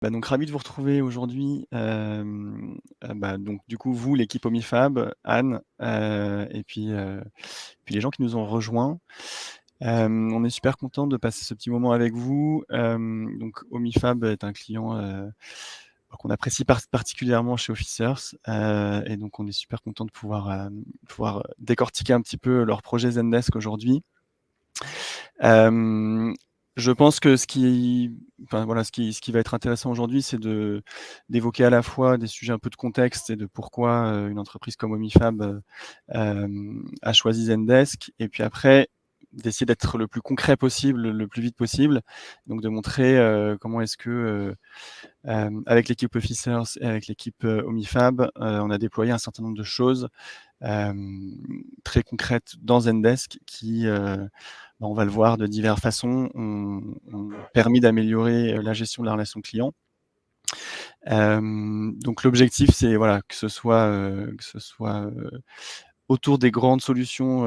Donc ravi de vous retrouver aujourd'hui, donc du coup vous, l'équipe Omifab, Anne, et puis les gens qui nous ont rejoints. On est super content de passer ce petit moment avec vous. Donc Omifab est un client, qu'on apprécie particulièrement chez Officers, et donc on est super content de pouvoir décortiquer un petit peu leur projet Zendesk aujourd'hui. Je pense que ce qui va être intéressant aujourd'hui, c'est d'évoquer à la fois des sujets un peu de contexte et de pourquoi, une entreprise comme Omifab, a choisi Zendesk, et puis après d'essayer d'être le plus concret possible, le plus vite possible. Donc de montrer, comment est-ce que, avec l'équipe Officers et avec l'équipe, Omifab, on a déployé un certain nombre de choses, très concrètes dans Zendesk qui, on va le voir de diverses façons, ont permis d'améliorer, la gestion de la relation client. Donc l'objectif, c'est voilà, que ce soit autour des grandes solutions,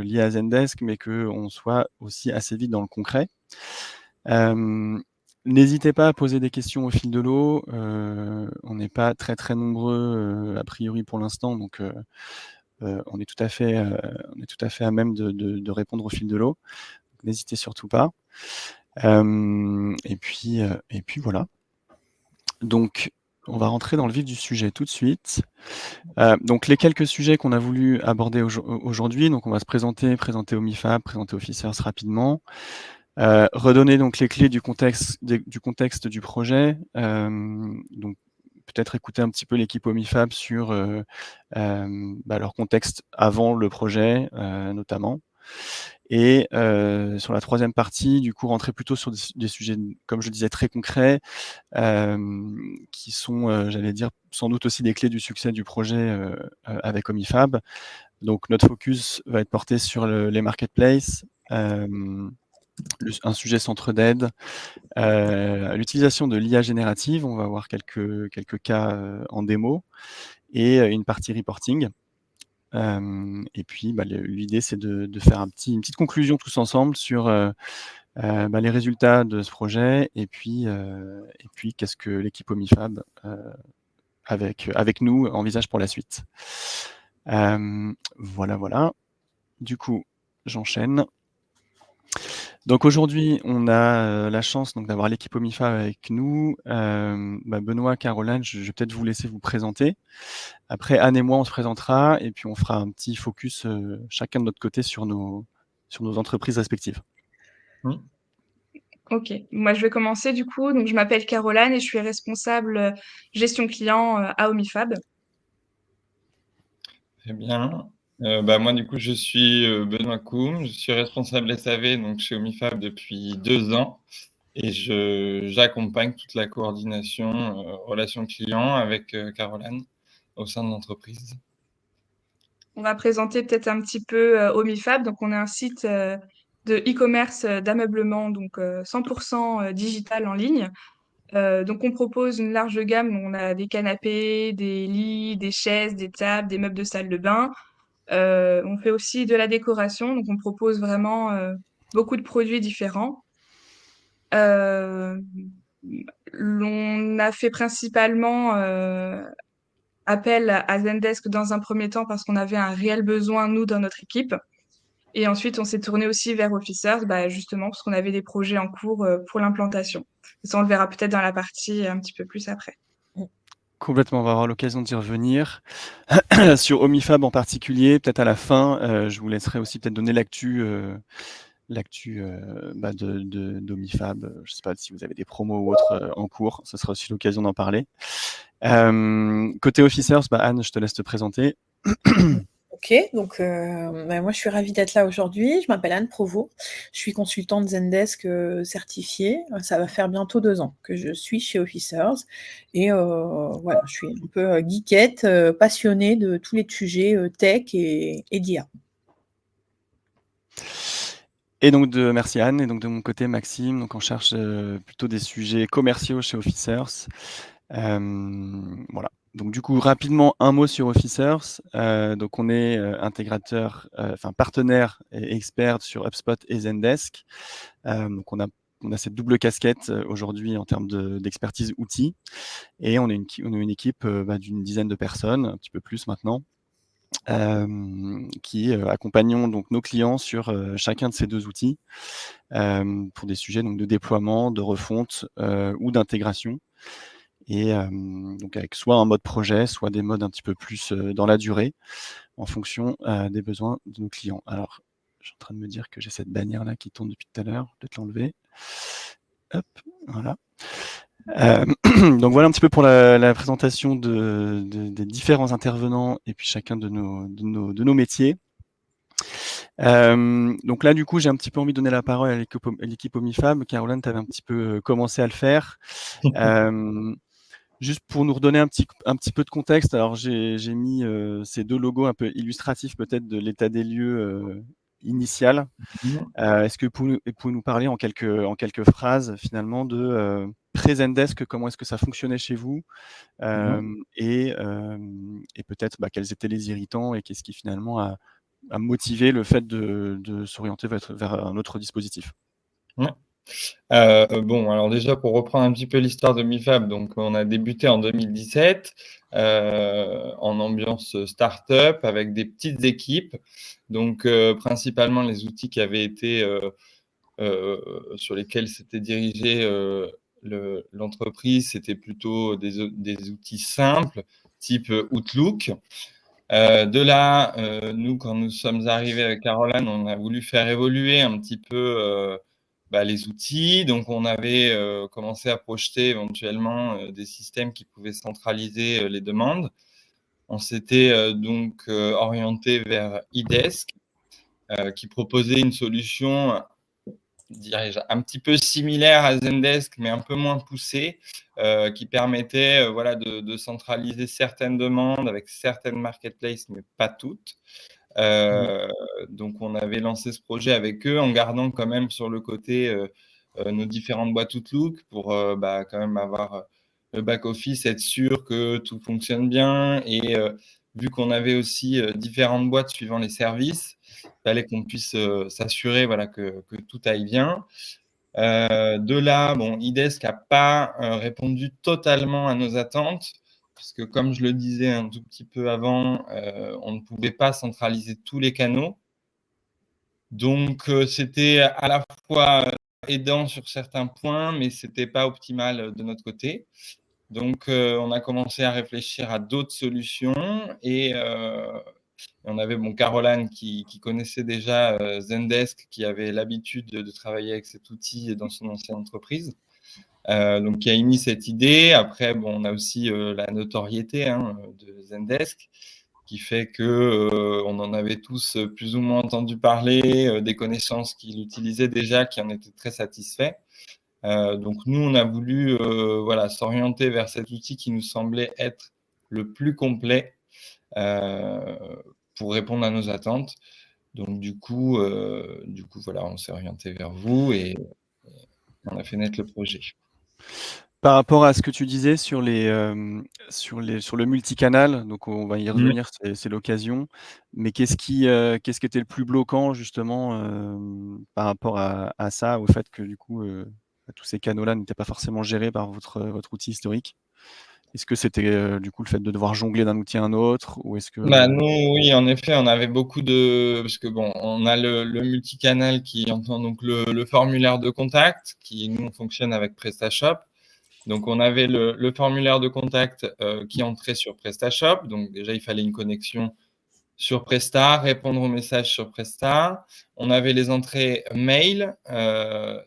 liées à Zendesk, mais qu'on soit aussi assez vite dans le concret. N'hésitez pas à poser des questions au fil de l'eau. On n'est pas très, très nombreux, a priori pour l'instant, donc on est tout à fait à même de répondre au fil de l'eau. N'hésitez surtout pas. Et puis voilà. Donc on va rentrer dans le vif du sujet tout de suite. Donc les quelques sujets qu'on a voulu aborder aujourd'hui, donc on va se présenter Omifab, présenter Officers rapidement. Redonner donc les clés du contexte du projet. Donc peut-être écouter un petit peu l'équipe Omifab sur, leur contexte avant le projet, notamment. Et sur la troisième partie, du coup, rentrer plutôt sur des sujets, comme je disais, très concrets, qui sont, j'allais dire, sans doute aussi des clés du succès du projet, avec Omifab. Donc notre focus va être porté sur les marketplaces, un sujet centre d'aide, l'utilisation de l'IA générative. On va voir quelques cas, en démo, et une partie reporting. Et puis l'idée, c'est de faire une petite conclusion tous ensemble sur, les résultats de ce projet, et puis qu'est-ce que l'équipe Omifab, avec nous, envisage pour la suite. Voilà. Du coup, j'enchaîne. Donc aujourd'hui, on a, la chance donc d'avoir l'équipe Omifab avec nous. Benoît, Caroline, je vais peut-être vous laisser vous présenter. Après, Anne et moi, on se présentera, et puis on fera un petit focus, chacun de notre côté sur nos entreprises respectives. Ok, moi je vais commencer du coup. Donc je m'appelle Caroline et je suis responsable gestion client à Omifab. Très bien. Moi, du coup, je suis Benoît Koum, je suis responsable SAV donc, chez Omifab depuis 2 ans, et j'accompagne toute la coordination relations clients avec Caroline au sein de l'entreprise. On va présenter peut-être un petit peu Omifab. Donc on est un site de e-commerce d'ameublement, donc 100% digital en ligne. Donc on propose une large gamme. On a des canapés, des lits, des chaises, des tables, des meubles de salle de bain. On fait aussi de la décoration, donc on propose vraiment beaucoup de produits différents. Euh, on a fait principalement appel à Zendesk dans un premier temps parce qu'on avait un réel besoin, nous, dans notre équipe. Et ensuite, on s'est tourné aussi vers Officers, justement parce qu'on avait des projets en cours pour l'implantation. Ça, on le verra peut-être dans la partie un petit peu plus après. Complètement, on va avoir l'occasion d'y revenir. Sur Omifab en particulier, peut-être à la fin, je vous laisserai aussi peut-être donner l'actu, d'Omifab. Je ne sais pas si vous avez des promos ou autres, en cours. Ce sera aussi l'occasion d'en parler. Côté Officers, Anne, je te laisse te présenter. Ok, donc moi je suis ravie d'être là aujourd'hui. Je m'appelle Anne Provost, je suis consultante Zendesk certifiée. Ça va faire bientôt 2 ans que je suis chez Officers, et voilà, je suis un peu geekette, passionnée de tous les sujets tech et d'IA. Et donc merci Anne. Et donc de mon côté, Maxime, donc en charge plutôt des sujets commerciaux chez Officers. Voilà. Donc du coup, rapidement, un mot sur Officers. Donc on est intégrateur, partenaire et expert sur HubSpot et Zendesk. Donc on a on a cette double casquette aujourd'hui en termes d'expertise outils, et on a une équipe d'une dizaine de personnes, un petit peu plus maintenant, qui accompagnons donc nos clients sur chacun de ces 2 outils, pour des sujets donc de déploiement, de refonte ou d'intégration, et donc avec soit un mode projet, soit des modes un petit peu plus dans la durée, en fonction des besoins de nos clients. Alors, je suis en train de me dire que j'ai cette bannière là qui tourne depuis tout à l'heure, je vais peut-être l'enlever. Hop, voilà. Donc voilà un petit peu pour la présentation des différents intervenants et puis chacun de nos métiers. Donc là, du coup, j'ai un petit peu envie de donner la parole à l'équipe Omifab. Caroline, tu avais un petit peu commencé à le faire. Juste pour nous redonner un petit peu de contexte, alors j'ai mis ces 2 logos un peu illustratifs peut-être de l'état des lieux initial. Est-ce que vous pouvez nous parler en quelques phrases finalement de pré-Zendesk, comment est-ce que ça fonctionnait chez vous, et peut-être quels étaient les irritants et qu'est-ce qui finalement a motivé le fait de s'orienter vers un autre dispositif? Ouais. Bon, alors déjà pour reprendre un petit peu l'histoire de Omifab, donc on a débuté en 2017 en ambiance start-up avec des petites équipes, donc principalement les outils qui avaient été sur lesquels s'était dirigée l'entreprise, c'était plutôt des outils simples type Outlook. De là, nous, quand nous sommes arrivés avec Caroline, on a voulu faire évoluer un petit peu les outils. Donc, on avait commencé à projeter éventuellement des systèmes qui pouvaient centraliser les demandes. On s'était donc orienté vers eDesk, qui proposait une solution, dirais-je, un petit peu similaire à Zendesk, mais un peu moins poussée, qui permettait de centraliser certaines demandes avec certaines marketplaces, mais pas toutes. Donc, on avait lancé ce projet avec eux en gardant quand même sur le côté nos différentes boîtes Outlook pour quand même avoir le back-office, être sûr que tout fonctionne bien. Et vu qu'on avait aussi différentes boîtes suivant les services, il fallait qu'on puisse s'assurer que tout aille bien. De là, eDesk n'a pas répondu totalement à nos attentes, puisque comme je le disais un tout petit peu avant, on ne pouvait pas centraliser tous les canaux. Donc, c'était à la fois aidant sur certains points, mais ce n'était pas optimal de notre côté. Donc, on a commencé à réfléchir à d'autres solutions et on avait Caroline qui connaissait déjà Zendesk, qui avait l'habitude de travailler avec cet outil dans son ancienne entreprise. Donc, qui a émis cette idée. Après, on a aussi la notoriété de Zendesk, qui fait que on en avait tous plus ou moins entendu parler, des connaissances qui l'utilisaient déjà, qui en étaient très satisfaits. Donc, nous, on a voulu s'orienter vers cet outil qui nous semblait être le plus complet pour répondre à nos attentes. Donc, du coup, on s'est orienté vers vous et on a fait naître le projet. Par rapport à ce que tu disais sur le multicanal, donc on va y revenir, c'est l'occasion. Mais qu'est-ce qui était le plus bloquant justement par rapport à ça, au fait que du coup tous ces canaux-là n'étaient pas forcément gérés par votre outil historique? Est-ce que c'était du coup le fait de devoir jongler d'un outil à un autre, ou est-ce que Nous, oui, en effet, on avait beaucoup parce que on a le multicanal qui entend donc le formulaire de contact, qui nous fonctionne avec PrestaShop. Donc, on avait le formulaire de contact qui entrait sur PrestaShop. Donc, déjà, il fallait une connexion sur Presta, répondre aux messages sur Presta. On avait les entrées mail,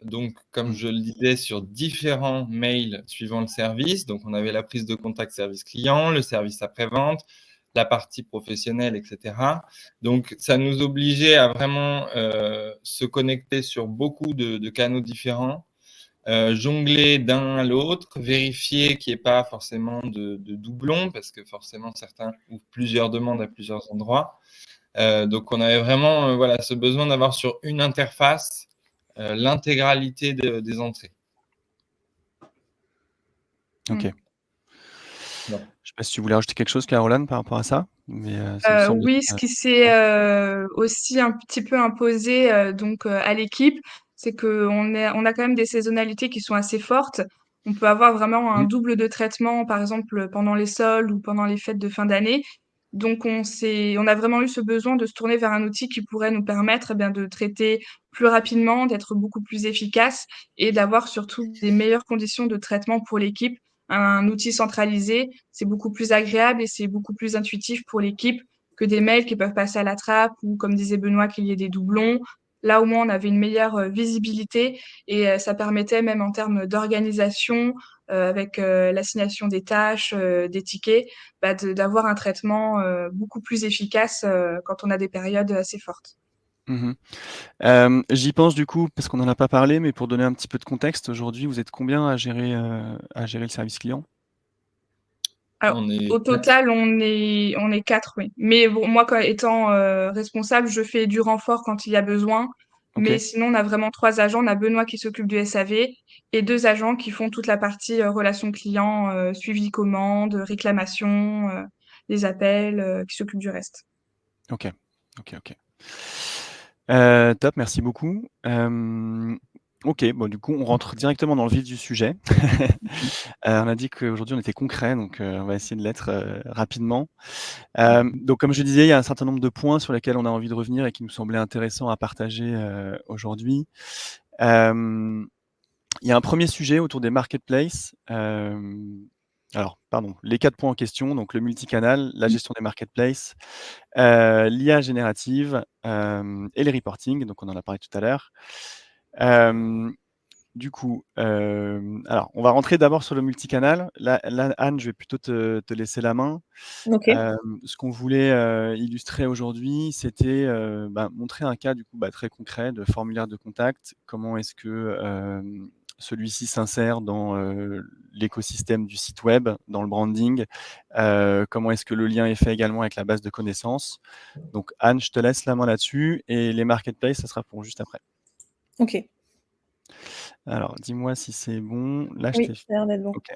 donc comme je le disais, sur différents mails suivant le service. Donc, on avait la prise de contact service client, le service après-vente, la partie professionnelle, etc. Donc, ça nous obligeait à vraiment se connecter sur beaucoup de canaux différents, jongler d'un à l'autre, vérifier qu'il n'y ait pas forcément de doublons, parce que forcément certains ouvrent plusieurs demandes à plusieurs endroits. Donc, on avait vraiment ce besoin d'avoir sur une interface l'intégralité des entrées. Ok. Je ne sais pas si tu voulais rajouter quelque chose, Caroline, par rapport à ça, mais oui, ce qui s'est aussi un petit peu imposé à l'équipe, c'est qu'on on a quand même des saisonnalités qui sont assez fortes. On peut avoir vraiment un Mmh. double de traitement, par exemple, pendant les soldes ou pendant les fêtes de fin d'année. Donc on a vraiment eu ce besoin de se tourner vers un outil qui pourrait nous permettre, eh bien, de traiter plus rapidement, d'être beaucoup plus efficace et d'avoir surtout des meilleures conditions de traitement pour l'équipe. Un outil centralisé, c'est beaucoup plus agréable et c'est beaucoup plus intuitif pour l'équipe que des mails qui peuvent passer à la trappe ou, comme disait Benoît, qu'il y ait des doublons. Là, au moins, on avait une meilleure visibilité et ça permettait, même en termes d'organisation, avec l'assignation des tâches, des tickets, bah, d'avoir un traitement beaucoup plus efficace quand on a des périodes assez fortes. Mmh. J'y pense du coup, parce qu'on n'en a pas parlé, mais pour donner un petit peu de contexte, aujourd'hui, vous êtes combien à gérer le service client? Alors, On est au 4. total, on est 4, oui. Mais bon, moi, étant responsable, je fais du renfort quand il y a besoin. Mais OK, sinon, on a vraiment 3 agents. On a Benoît qui s'occupe du SAV et 2 agents qui font toute la partie relations clients, suivi commande, réclamation, les appels, qui s'occupent du reste. OK, OK, OK. Top, merci beaucoup. OK, bon du coup, on rentre directement dans le vif du sujet. On a dit qu'aujourd'hui on était concret, donc on va essayer de l'être, rapidement. Donc comme je disais, il y a un certain nombre de points sur lesquels on a envie de revenir et qui nous semblaient intéressants à partager, aujourd'hui. Hem, il y a un premier sujet autour des marketplaces. Alors pardon, les 4 points en question, donc le multicanal, la gestion des marketplaces, l'IA générative, et les reporting, donc on en a parlé tout à l'heure. Hem, du coup, alors on va rentrer d'abord sur le multicanal. Là, Anne, je vais plutôt te laisser la main. OK. Ce qu'on voulait, illustrer aujourd'hui, c'était, montrer un cas du coup, très concret de formulaire de contact. Comment est-ce que, celui-ci s'insère dans, l'écosystème du site web, dans le branding? Comment est-ce que le lien est fait également avec la base de connaissances? Donc Anne, je te laisse la main là-dessus et les marketplaces, ça sera pour juste après. OK. Alors dis-moi si c'est bon. Là, je t'ai Oui, ça a l'air d'être bon. OK.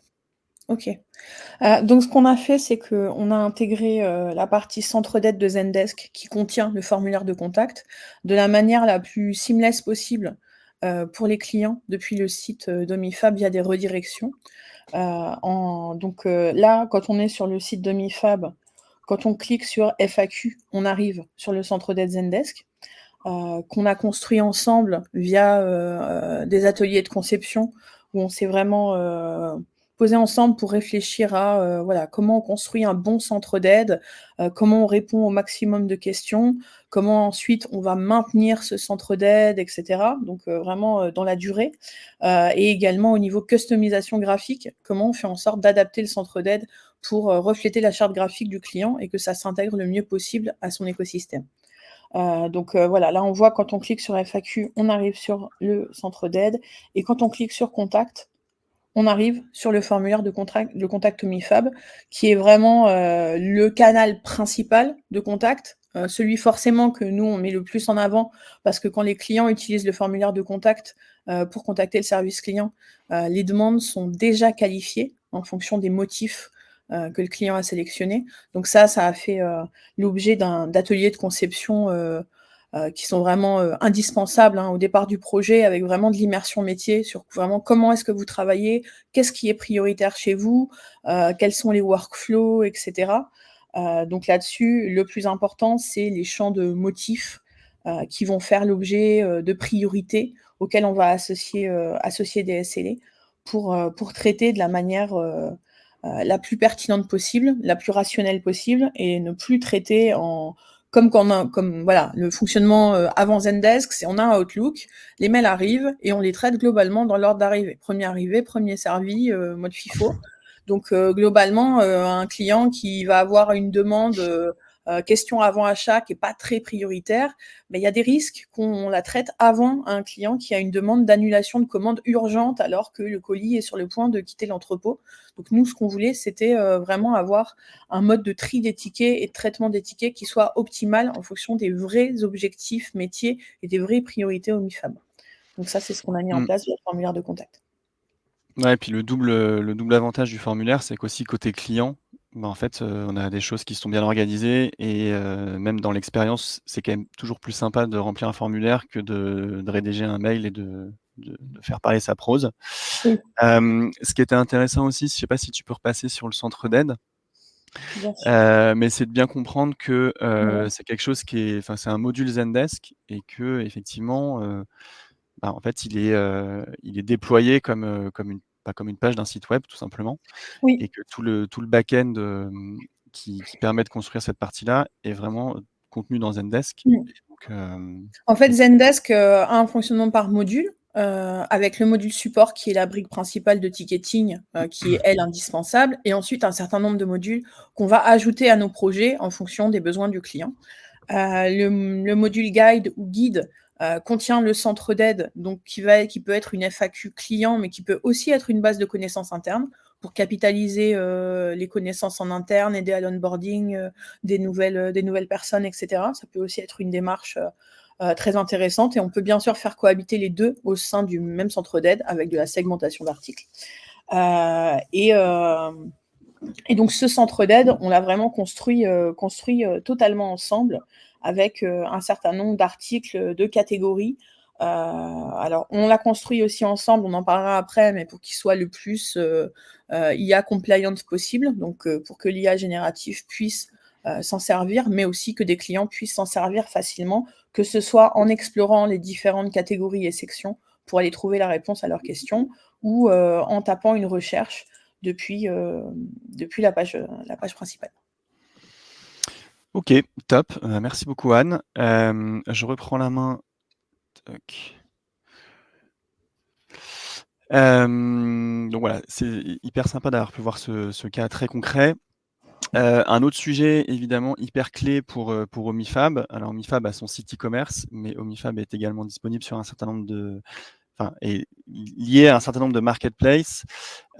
OK. Donc ce qu'on a fait, c'est qu'on a intégré, la partie centre d'aide de Zendesk qui contient le formulaire de contact de la manière la plus seamless possible, pour les clients depuis le site, d'Omifab via des redirections. Là, quand on est sur le site d'Omifab, quand on clique sur FAQ, on arrive sur le centre d'aide Zendesk, qu'on a construit ensemble via, des ateliers de conception où on s'est vraiment, posés ensemble pour réfléchir à, voilà, comment on construit un bon centre d'aide, comment on répond au maximum de questions, comment ensuite on va maintenir ce centre d'aide et cetera. Donc, vraiment, dans la durée, et également au niveau customisation graphique, comment on fait en sorte d'adapter le centre d'aide pour, refléter la charte graphique du client et que ça s'intègre le mieux possible à son écosystème. Voilà, là on voit quand on clique sur FAQ, on arrive sur le centre d'aide et quand on clique sur contact, on arrive sur le formulaire de contact Omifab qui est vraiment, le canal principal de contact, celui forcément que nous on met le plus en avant parce que quand les clients utilisent le formulaire de contact, pour contacter le service client, les demandes sont déjà qualifiées en fonction des motifs, que le client a sélectionnés. Donc ça a fait, l'objet d'ateliers de conception, qui sont vraiment, indispensables, hein, au départ du projet avec vraiment de l'immersion métier sur vraiment comment est-ce que vous travaillez, qu'est-ce qui est prioritaire chez vous, quels sont les workflows et cetera. Donc là-dessus, le plus important, c'est les champs de motifs, qui vont faire l'objet, de priorités auxquelles on va associer des SLA pour traiter de la manière, la plus pertinente possible, la plus rationnelle possible et ne plus traiter comme voilà, le fonctionnement avant Zendesk, c'est on a un Outlook, les mails arrivent et on les traite globalement dans l'ordre d'arrivée. Premier arrivé, premier servi, mode FIFO. Donc globalement, un client qui va avoir une demande question avant achat qui est pas très prioritaire, mais il y a des risques qu'on la traite avant un client qui a une demande d'annulation de commande urgente alors que le colis est sur le point de quitter l'entrepôt. Donc nous, ce qu'on voulait, c'était vraiment avoir un mode de tri des tickets et de traitement des tickets qui soit optimal en fonction des vrais objectifs métiers et des vraies priorités au MIFAB. Donc ça, c'est ce qu'on a mis en Mmh. place via le formulaire de contact. Ouais, et puis le double avantage du formulaire, c'est qu'aussi côté client, en fait, on a des choses qui sont bien organisées et même dans l'expérience, c'est quand même toujours plus sympa de remplir un formulaire que de rédiger un mail et de faire parler sa prose. Oui. Ce qui était intéressant aussi, je sais pas si tu peux repasser sur le centre d'aide, Bien sûr. mais c'est de bien comprendre que, Ouais. c'est quelque chose qui est c'est un module Zendesk et qu'effectivement, en fait, il est déployé comme une page d'un site web tout simplement Oui. et que tout le back-end, qui permet de construire cette partie-là est vraiment contenu dans Zendesk Mmh. et donc En fait, Zendesk a un fonctionnement par module, avec le module support qui est la brique principale de ticketing, qui est, elle, indispensable et ensuite un certain nombre de modules qu'on va ajouter à nos projets en fonction des besoins du client. Le module guide ou guide, contient le centre d'aide, donc qui peut être une FAQ client, mais qui peut aussi être une base de connaissances interne pour capitaliser, les connaissances en interne, aider à l'onboarding, des nouvelles personnes et cetera. Ça peut aussi être une démarche, très intéressante et on peut bien sûr faire cohabiter les 2 au sein du même centre d'aide avec de la segmentation d'articles. Et donc ce centre d'aide, on l'a vraiment construit totalement ensemble avec, un certain nombre d'articles, de catégories. Alors on l'a construit aussi ensemble, on en parlera après, mais pour qu'il soit le plus, IA compliant possible, donc pour que l'IA générative puisse, s'en servir, mais aussi que des clients puissent s'en servir facilement, que ce soit en explorant les différentes catégories et sections pour aller trouver la réponse à leurs questions ou, en tapant une recherche depuis la page principale. OK, top, merci beaucoup Anne. Je reprends la main. Toc. Donc voilà, c'est hyper sympa d'avoir pu voir ce cas très concret. Un autre sujet évidemment hyper clé pour Omifab. Alors Omifab a son site e-commerce, mais Omifab est également disponible sur un certain nombre est lié à un certain nombre de marketplaces,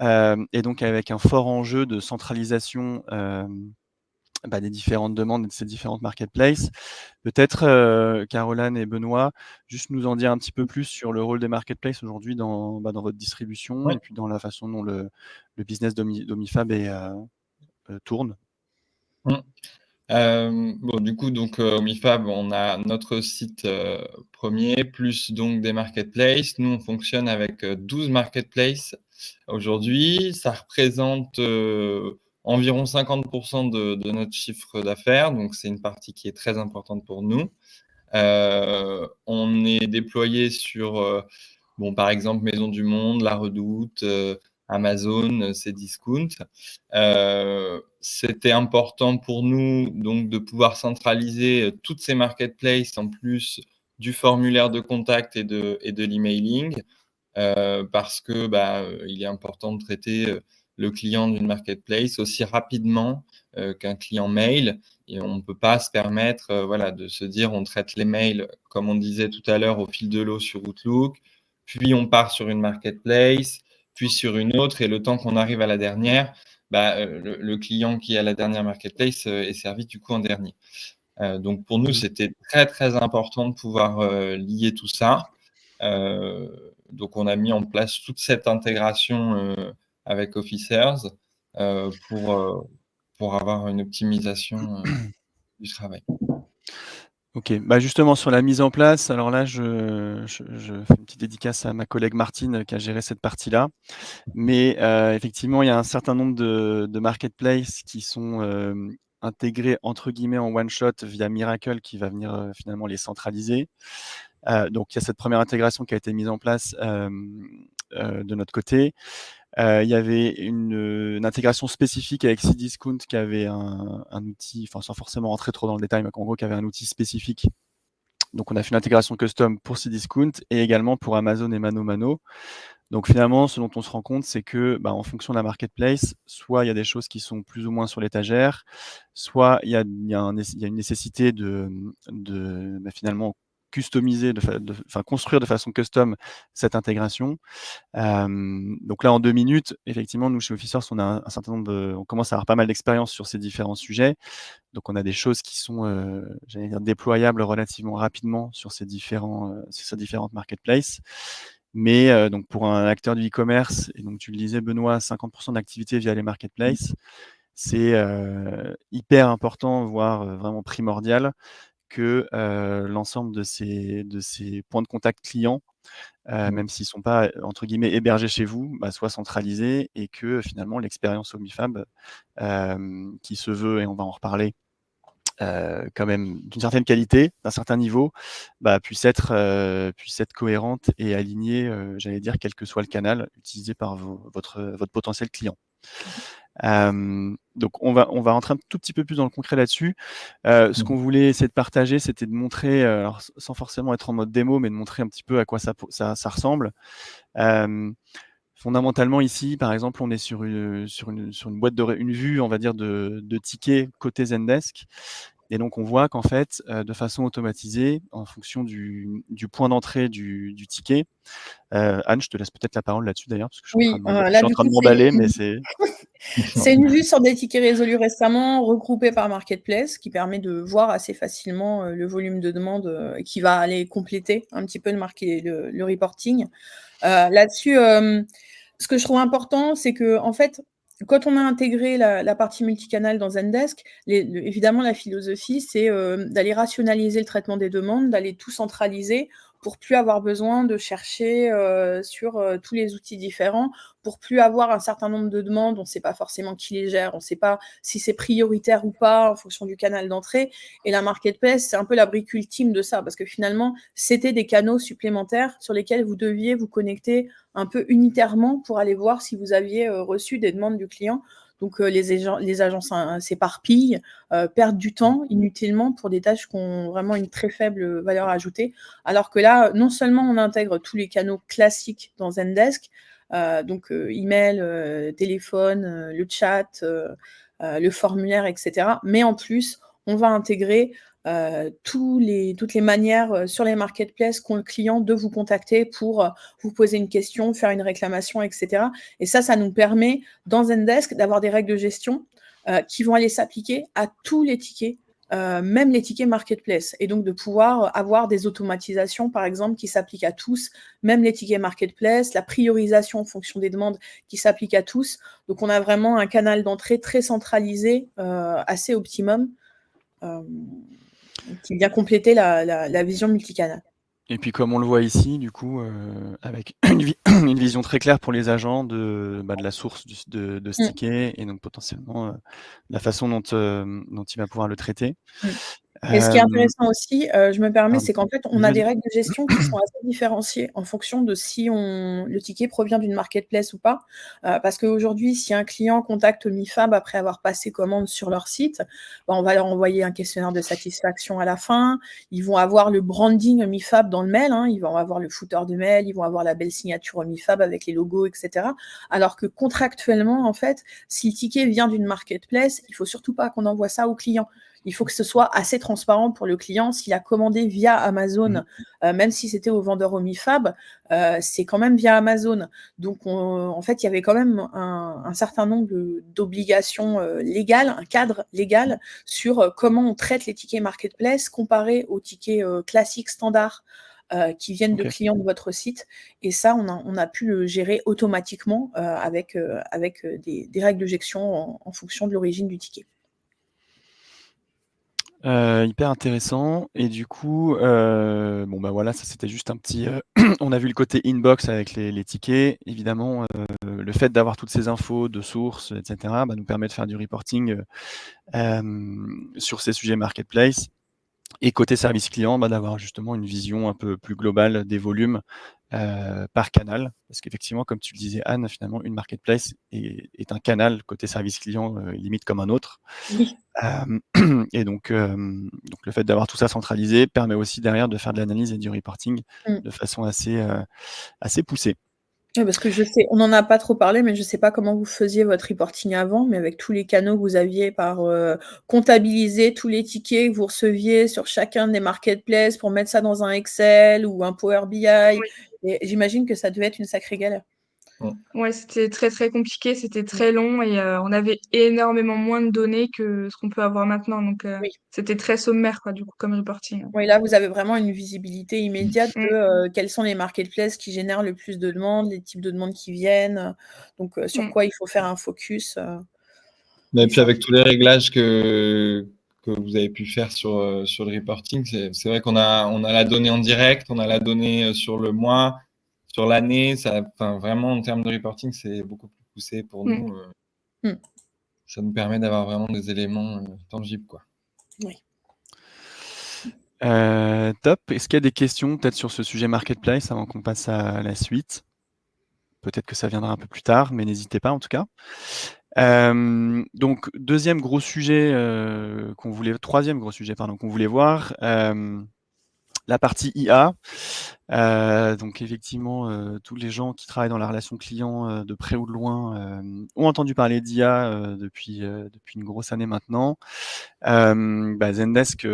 et donc avec un fort enjeu de centralisation, des différentes demandes et de ces différentes marketplaces. Peut-être, Caroline et Benoît, juste nous en dire un petit peu plus sur le rôle des marketplaces aujourd'hui dans votre distribution Ouais. et puis dans la façon dont le business d'Omifab tourne. Bon, du coup, donc, Omifab, on a notre site premier, plus donc des marketplaces. Nous, on fonctionne avec 12 marketplaces aujourd'hui. Ça représente environ 50% de notre chiffre d'affaires, donc c'est une partie qui est très importante pour nous. On est déployé sur, par exemple, Maison du Monde, La Redoute, Amazon, Cdiscount. C'était important pour nous donc de pouvoir centraliser toutes ces marketplaces en plus du formulaire de contact et de l'emailing, parce que il est important de traiter le client d'une marketplace aussi rapidement qu'un client mail. Et on ne peut pas se permettre de se dire on traite les mails, comme on disait tout à l'heure, au fil de l'eau sur Outlook, puis on part sur une marketplace, puis sur une autre, et le temps qu'on arrive à la dernière, le client qui est à la dernière marketplace est servi du coup en dernier. Donc pour nous, c'était très, très important de pouvoir lier tout ça. Donc on a mis en place toute cette intégration avec Officers pour avoir une optimisation du travail. OK. Justement sur la mise en place, alors là je fais une petite dédicace à ma collègue Martine qui a géré cette partie-là. Mais effectivement, il y a un certain nombre de marketplaces qui sont, intégrés entre guillemets «en one shot» via Miracle qui va venir, finalement les centraliser. Donc il y a cette première intégration qui a été mise en place, de notre côté. Il y avait une intégration spécifique avec Cdiscount qui avait un outil, sans forcément rentrer trop dans le détail, mais en gros qui avait un outil spécifique. Donc on a fait une intégration custom pour Cdiscount et également pour Amazon et ManoMano. Donc finalement, ce dont on se rend compte, c'est que, en fonction de la marketplace, soit il y a des choses qui sont plus ou moins sur l'étagère, soit il y a une nécessité de finalement customiser, construire de façon custom cette intégration. Donc là, en 2 minutes, effectivement, nous, chez Officers, on commence à avoir pas mal d'expérience sur ces différents sujets. Donc on a des choses qui sont, déployables relativement rapidement sur ces différentes marketplaces. Mais donc pour un acteur du e-commerce, et donc tu le disais Benoît, 50% d'activité via les marketplaces, c'est hyper important, voire vraiment primordial que l'ensemble de ces points de contact clients, même s'ils ne sont pas entre guillemets «hébergés» chez vous, soient centralisés et que finalement l'expérience Omifab, qui se veut, et on va en reparler, quand même d'une certaine qualité, d'un certain niveau, puisse être cohérente et alignée, j'allais dire, quel que soit le canal utilisé par votre potentiel client. Donc on va rentrer un tout petit peu plus dans le concret là-dessus. Ce qu'on voulait essayer de partager, c'était de montrer, alors sans forcément être en mode démo, mais de montrer un petit peu à quoi ça ressemble. Fondamentalement ici, par exemple, on est sur une boîte une vue, on va dire, de tickets côté Zendesk. Et donc on voit qu'en fait, de façon automatisée, en fonction du point d'entrée du ticket, Anne, je te laisse peut-être la parole là-dessus d'ailleurs, parce que je suis Oui, en train de là, du coup, m'emballer, mais c'est c'est une vue sur des tickets résolus récemment, regroupés par Marketplace, qui permet de voir assez facilement le volume de demande qui va aller compléter un petit peu le reporting. Là-dessus, ce que je trouve important, c'est que en fait, quand on a intégré la partie multicanal dans Zendesk, évidemment, la philosophie, c'est d'aller rationaliser le traitement des demandes, d'aller tout centraliser pour plus avoir besoin de chercher sur tous les outils différents, pour plus avoir un certain nombre de demandes, on ne sait pas forcément qui les gère, on ne sait pas si c'est prioritaire ou pas en fonction du canal d'entrée. Et la Marketplace, c'est un peu la brique ultime de ça, parce que finalement, c'était des canaux supplémentaires sur lesquels vous deviez vous connecter un peu unitairement pour aller voir si vous aviez reçu des demandes du client. Donc les agences s'éparpillent, perdent du temps inutilement pour des tâches qui ont vraiment une très faible valeur ajoutée. Alors que là, non seulement on intègre tous les canaux classiques dans Zendesk, donc email, téléphone, le chat, le formulaire, etc. Mais en plus, on va intégrer toutes les manières sur les marketplaces qu'ont le client de vous contacter pour vous poser une question, faire une réclamation, etc. Et ça nous permet, dans Zendesk, d'avoir des règles de gestion qui vont aller s'appliquer à tous les tickets, même les tickets marketplace. Et donc, de pouvoir avoir des automatisations, par exemple, qui s'appliquent à tous, même les tickets marketplace, la priorisation en fonction des demandes qui s'applique à tous. Donc, on a vraiment un canal d'entrée très centralisé, assez optimum, qui vient compléter la vision multicanal. Et puis comme on le voit ici, du coup, avec une vision très claire pour les agents de la source de ce ticket et donc potentiellement la façon dont il va pouvoir le traiter. Et ce qui est intéressant aussi, je me permets, Pardon. c'est qu'en fait, on a des règles de gestion qui sont assez différenciées en fonction de si le ticket provient d'une marketplace ou pas. Parce qu'aujourd'hui, si un client contacte Omifab après avoir passé commande sur leur site, on va leur envoyer un questionnaire de satisfaction à la fin. Ils vont avoir le branding Omifab dans le mail, hein, ils vont avoir le footer de mail, ils vont avoir la belle signature Omifab avec les logos, etc. Alors que contractuellement, en fait, si le ticket vient d'une marketplace, il ne faut surtout pas qu'on envoie ça au client. Il faut que ce soit assez transparent pour le client. S'il a commandé via Amazon, même si c'était au vendeur Omifab, c'est quand même via Amazon. Donc, en fait, il y avait quand même un certain nombre d'obligations légales, un cadre légal sur comment on traite les tickets marketplace comparé aux tickets classiques standards qui viennent de clients de votre site. Et ça, on a pu le gérer automatiquement avec des règles de gestion en fonction de l'origine du ticket. Hyper intéressant et du coup, voilà, ça c'était juste un petit, on a vu le côté inbox avec les tickets. Évidemment, le fait d'avoir toutes ces infos de sources et cetera, nous permet de faire du reporting, sur ces sujets marketplace et côté service client, d'avoir justement une vision un peu plus globale des volumes, par canal. Parce qu'effectivement, comme tu le disais Anne, finalement une marketplace est un canal côté service client, limite comme un autre. Oui. Et donc le fait d'avoir tout ça centralisé permet aussi derrière de faire de l'analyse et du reporting de façon assez poussée. Oui, parce que je sais, on n'en a pas trop parlé, mais je ne sais pas comment vous faisiez votre reporting avant, mais avec tous les canaux que vous aviez par comptabiliser tous les tickets que vous receviez sur chacun des marketplaces pour mettre ça dans un Excel ou un Power BI. Oui. Et j'imagine que ça devait être une sacrée galère. Ouais, c'était très très compliqué, c'était très long et on avait énormément moins de données que ce qu'on peut avoir maintenant. Donc Oui. c'était très sommaire quoi, du coup, comme reporting. Oui, là, vous avez vraiment une visibilité immédiate de quels sont les marketplaces qui génèrent le plus de demandes, les types de demandes qui viennent, donc sur quoi il faut faire un focus. Et puis avec tous les réglages que vous avez pu faire sur le reporting, c'est vrai qu'on a la donnée en direct, on a la donnée sur le mois, sur l'année. Enfin, vraiment, en termes de reporting, c'est beaucoup plus poussé pour nous. Ça nous permet d'avoir vraiment des éléments tangibles, quoi. Oui. Top. Est-ce qu'il y a des questions peut-être sur ce sujet marketplace avant qu'on passe à la suite? Peut-être que ça viendra un peu plus tard, mais n'hésitez pas en tout cas. Donc troisième gros sujet qu'on voulait voir, la partie IA. Donc effectivement, tous les gens qui travaillent dans la relation client de près ou de loin ont entendu parler d'IA depuis une grosse année maintenant. Zendesk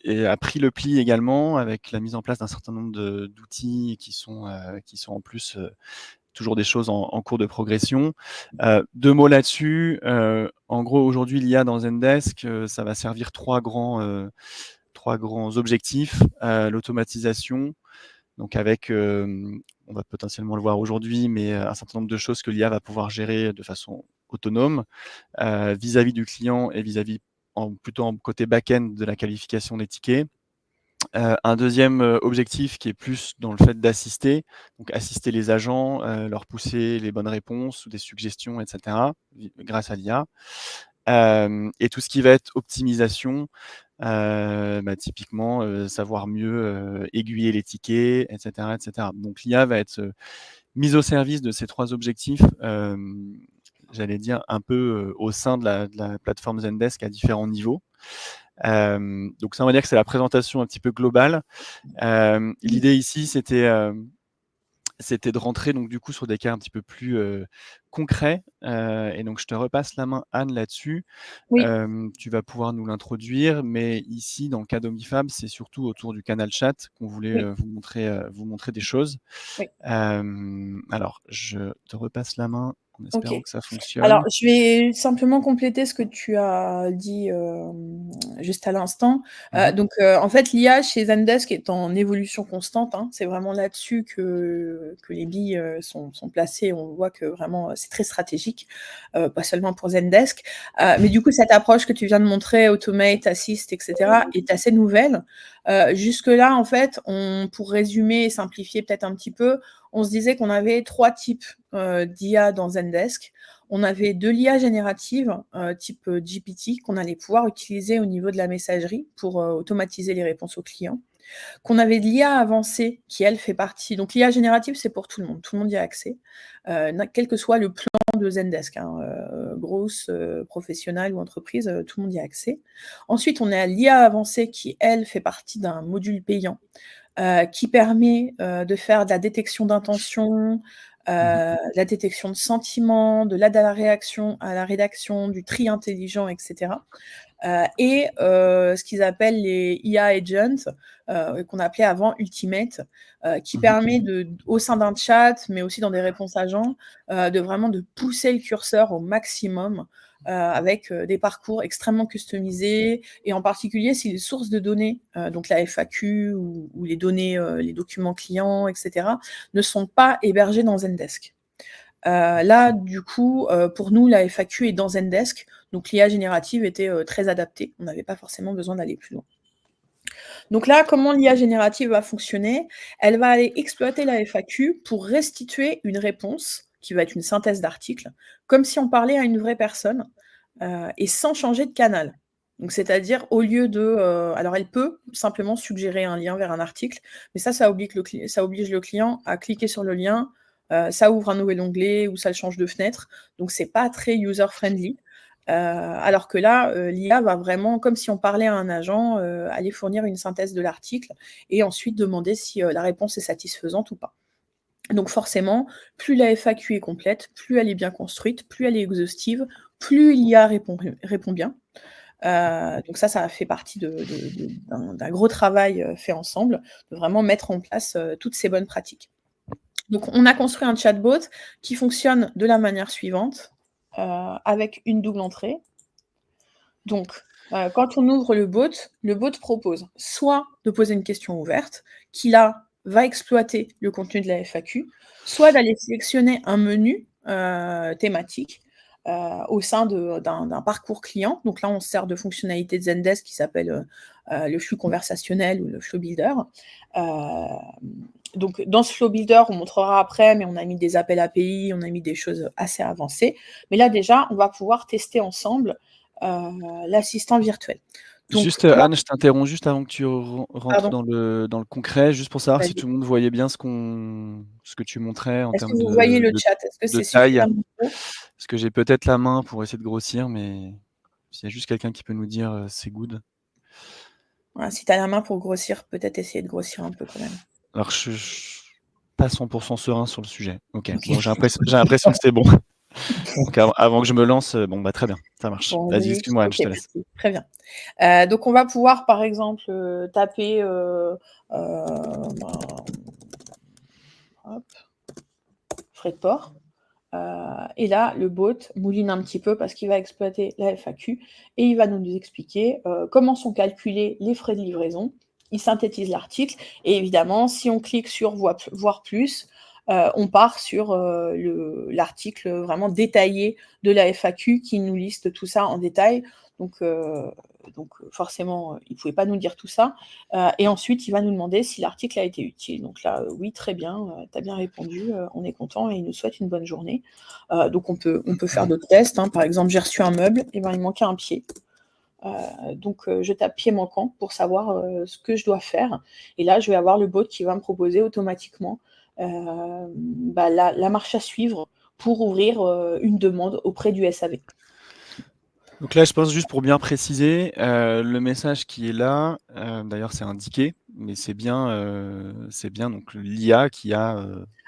a pris le pli également avec la mise en place d'un certain nombre d'outils qui sont en plus toujours des choses en cours de progression. 2 mots là-dessus. En gros, aujourd'hui, l'IA dans Zendesk, ça va servir trois grands objectifs. L'automatisation, donc avec, on va potentiellement le voir aujourd'hui, mais un certain nombre de choses que l'IA va pouvoir gérer de façon autonome, vis-à-vis du client et plutôt en côté back-end de la qualification des tickets. Un deuxième objectif qui est plus dans le fait d'assister, donc assister les agents, leur pousser les bonnes réponses ou des suggestions, etc., grâce à l'IA. Et tout ce qui va être optimisation, typiquement savoir mieux aiguiller les tickets, etc., etc. Donc l'IA va être mise au service de ces trois objectifs, j'allais dire un peu au sein de la plateforme Zendesk à différents niveaux. Donc ça, on va dire que c'est la présentation un petit peu globale. L'idée ici, c'était de rentrer donc du coup sur des cas un petit peu plus concrets. Et donc je te repasse la main, Anne, là-dessus. Oui. Tu vas pouvoir nous l'introduire, mais ici, dans le cas d'Omifab, c'est surtout autour du canal chat qu'on voulait vous montrer des choses. Oui. Alors, je te repasse la main en espérant que ça fonctionne. Alors, je vais simplement compléter ce que tu as dit juste à l'instant. Donc, en fait, l'IA chez Zendesk est en évolution constante. C'est vraiment là-dessus que les billes sont placées. On voit que vraiment, c'est très stratégique, pas seulement pour Zendesk. Mais du coup, cette approche que tu viens de montrer, Automate, Assist, etc., est assez nouvelle. Jusque-là, en fait, pour résumer et simplifier peut-être un petit peu, on se disait qu'on avait 3 types d'IA dans Zendesk. On avait de l'IA générative, type GPT, qu'on allait pouvoir utiliser au niveau de la messagerie pour automatiser les réponses aux clients. Qu'on avait de l'IA avancée, qui, elle, fait partie... Donc, l'IA générative, c'est pour tout le monde y a accès, quel que soit le plan de Zendesk, grosse, professionnelle ou entreprise, tout le monde y a accès. Ensuite, on a l'IA avancée qui, elle, fait partie d'un module payant, qui permet de faire de la détection d'intention, la détection de sentiments, de l'aide à la rédaction, du tri intelligent, etc. Et ce qu'ils appellent les IA agents, qu'on appelait avant Ultimate, qui permet au sein d'un chat, mais aussi dans des réponses agents, de vraiment de pousser le curseur au maximum, avec des parcours extrêmement customisés, et en particulier si les sources de données, donc la FAQ ou les données, les documents clients, etc., ne sont pas hébergés dans Zendesk. Là, du coup, pour nous, la FAQ est dans Zendesk, donc l'IA générative était très adaptée. On n'avait pas forcément besoin d'aller plus loin. Donc là, comment l'IA générative va fonctionner? Elle va aller exploiter la FAQ pour restituer une réponse qui va être une synthèse d'article, comme si on parlait à une vraie personne, et sans changer de canal. Donc, c'est-à-dire, au lieu de... alors, elle peut simplement suggérer un lien vers un article, mais ça oblige le client à cliquer sur le lien, ça ouvre un nouvel onglet ou ça le change de fenêtre. Donc, c'est pas très user-friendly. Alors que là, l'IA va vraiment, comme si on parlait à un agent, aller fournir une synthèse de l'article et ensuite demander si la réponse est satisfaisante ou pas. Donc forcément, plus la FAQ est complète, plus elle est bien construite, plus elle est exhaustive, plus l'IA répond bien. Donc ça fait partie d'un gros travail fait ensemble, de vraiment mettre en place toutes ces bonnes pratiques. Donc on a construit un chatbot qui fonctionne de la manière suivante, avec une double entrée. Donc, quand on ouvre le bot propose soit de poser une question ouverte, qui là va exploiter le contenu de la FAQ, soit d'aller sélectionner un menu thématique au sein d'un parcours client. Donc là, on se sert de fonctionnalités de Zendesk qui s'appelle le flux conversationnel ou le flow builder. Donc, dans ce flow builder, on montrera après, mais on a mis des appels API, on a mis des choses assez avancées. Mais là, déjà, on va pouvoir tester ensemble l'assistant virtuel. Donc, Juste, là, Anne, je t'interromps juste avant que tu rentres pardon, dans le concret, juste pour savoir si vas-y. tout le monde voyait bien ce que tu montrais en Est-ce que termes vous voyez le de chat? Est-ce que de c'est taille. suffisamment gros? Parce que j'ai peut-être la main pour essayer de grossir, mais s'il y a juste quelqu'un qui peut nous dire, c'est good. Voilà, si tu as la main pour grossir, peut-être essayer de grossir un peu quand même. Alors je suis pas 100 % serein sur le sujet. OK. Ok. Bon, j'ai l'impression que c'est bon. Donc avant que je me lance, bon, bah, très bien, ça marche. Bon, Vas-y, oui, excuse-moi Anne, ok, je te laisse. merci. Très bien. Donc, on va pouvoir, par exemple, taper ben, hop, frais de port. Et là, le bot mouline un petit peu parce qu'il va exploiter la FAQ et il va nous expliquer comment sont calculés les frais de livraison. Il synthétise l'article et évidemment, si on clique sur voir plus, on part sur l'article vraiment détaillé de la FAQ qui nous liste tout ça en détail. Donc forcément, il ne pouvait pas nous dire tout ça. Et ensuite, il va nous demander si l'article a été utile. Donc là, oui, très bien, tu as bien répondu, on est content et il nous souhaite une bonne journée. Donc on peut faire d'autres tests. Hein. Par exemple, j'ai reçu un meuble, et ben, il manquait un pied. Donc je tape pied manquant pour savoir ce que je dois faire. Et là, je vais avoir le bot qui va me proposer automatiquement la marche à suivre pour ouvrir une demande auprès du SAV. Donc là, je pense juste pour bien préciser, le message qui est là, d'ailleurs c'est indiqué, mais c'est bien donc l'IA qui a,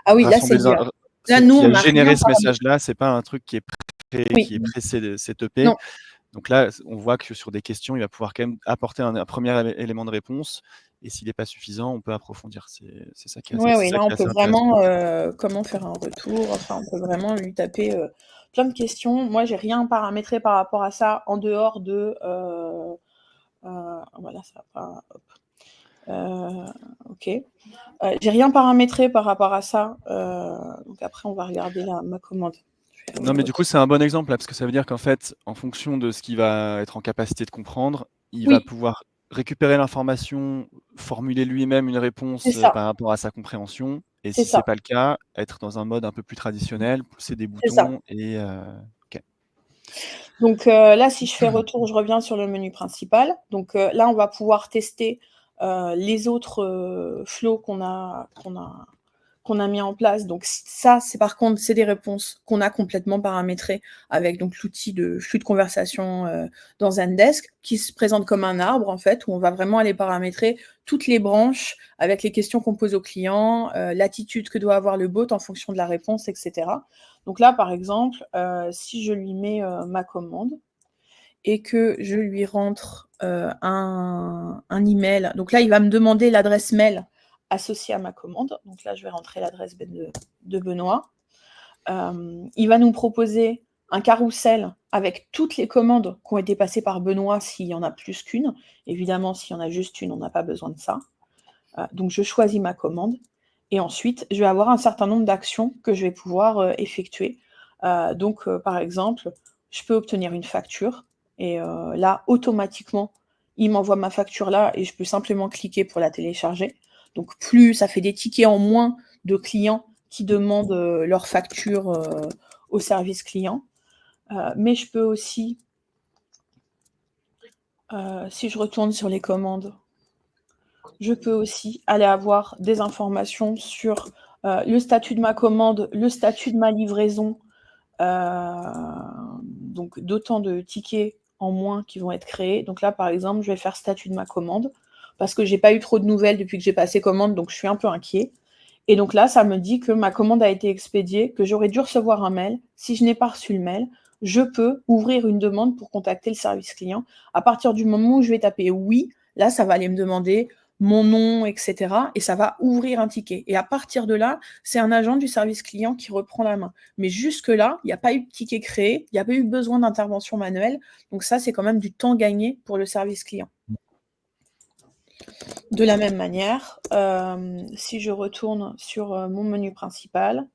Ah oui, là, c'est rassemblé les in l'IA. Là, nous, qui on a n'a rien généré ce paramétré. message-là, c'est pas un truc qui est Oui, pré-setupé. non, Donc là, on voit que sur des questions, il va pouvoir quand même apporter un premier élément de réponse et s'il n'est pas suffisant, on peut approfondir. C'est ça qui est oui, c'est ça là, qui on est peut assez intéressant. vraiment comment faire un retour. Enfin, on peut vraiment lui taper plein de questions. Moi, j'ai rien paramétré par rapport à ça en dehors de voilà, ça va pas. Ok. J'ai rien paramétré par rapport à ça. Donc après, on va regarder ma commande. Non, mais du coup, c'est un bon exemple là, parce que ça veut dire qu'en fait, en fonction de ce qu'il va être en capacité de comprendre, il va Oui, pouvoir récupérer l'information, formuler lui-même une c'est réponse, ça, par rapport à sa compréhension et c'est si c'est ça, pas le cas, être dans un mode un peu plus traditionnel, pousser des c'est ça. boutons et OK. Donc là, si je fais retour, je reviens sur le menu principal. Donc là, on va pouvoir tester les autres flows qu'on a mis en place. Donc ça, c'est par contre, c'est des réponses qu'on a complètement paramétrées avec donc l'outil de flux de conversation dans Zendesk qui se présente comme un arbre en fait, où on va vraiment aller paramétrer toutes les branches avec les questions qu'on pose au client, l'attitude que doit avoir le bot en fonction de la réponse, etc. Donc là, par exemple, si je lui mets ma commande et que je lui rentre un email, donc là, il va me demander l'adresse mail associée à ma commande. Donc là, je vais rentrer l'adresse de Benoît. Il va nous proposer un carrousel avec toutes les commandes qui ont été passées par Benoît s'il y en a plus qu'une. Évidemment, s'il y en a juste une, on n'a pas besoin de ça. Donc, je choisis ma commande. Et ensuite, je vais avoir un certain nombre d'actions que je vais pouvoir effectuer. Par exemple, je peux obtenir une facture. Et là, automatiquement, il m'envoie ma facture là et je peux simplement cliquer pour la télécharger. Donc, plus ça fait des tickets en moins de clients qui demandent leur facture au service client. Mais je peux aussi, si je retourne sur les commandes, je peux aussi aller avoir des informations sur le statut de ma commande, le statut de ma livraison, donc d'autant de tickets en moins qui vont être créés. Donc là, par exemple, je vais faire statut de ma commande parce que j'ai pas eu trop de nouvelles depuis que j'ai passé commande, donc je suis un peu inquiet. Et donc là, ça me dit que ma commande a été expédiée, que j'aurais dû recevoir un mail. Si je n'ai pas reçu le mail, je peux ouvrir une demande pour contacter le service client. À partir du moment où je vais taper oui, là, ça va aller me demander mon nom, etc. Et ça va ouvrir un ticket. Et à partir de là, c'est un agent du service client qui reprend la main. Mais jusque-là, il n'y a pas eu de ticket créé, il n'y a pas eu besoin d'intervention manuelle. Donc ça, c'est quand même du temps gagné pour le service client. De la même manière, si je retourne sur mon menu principal,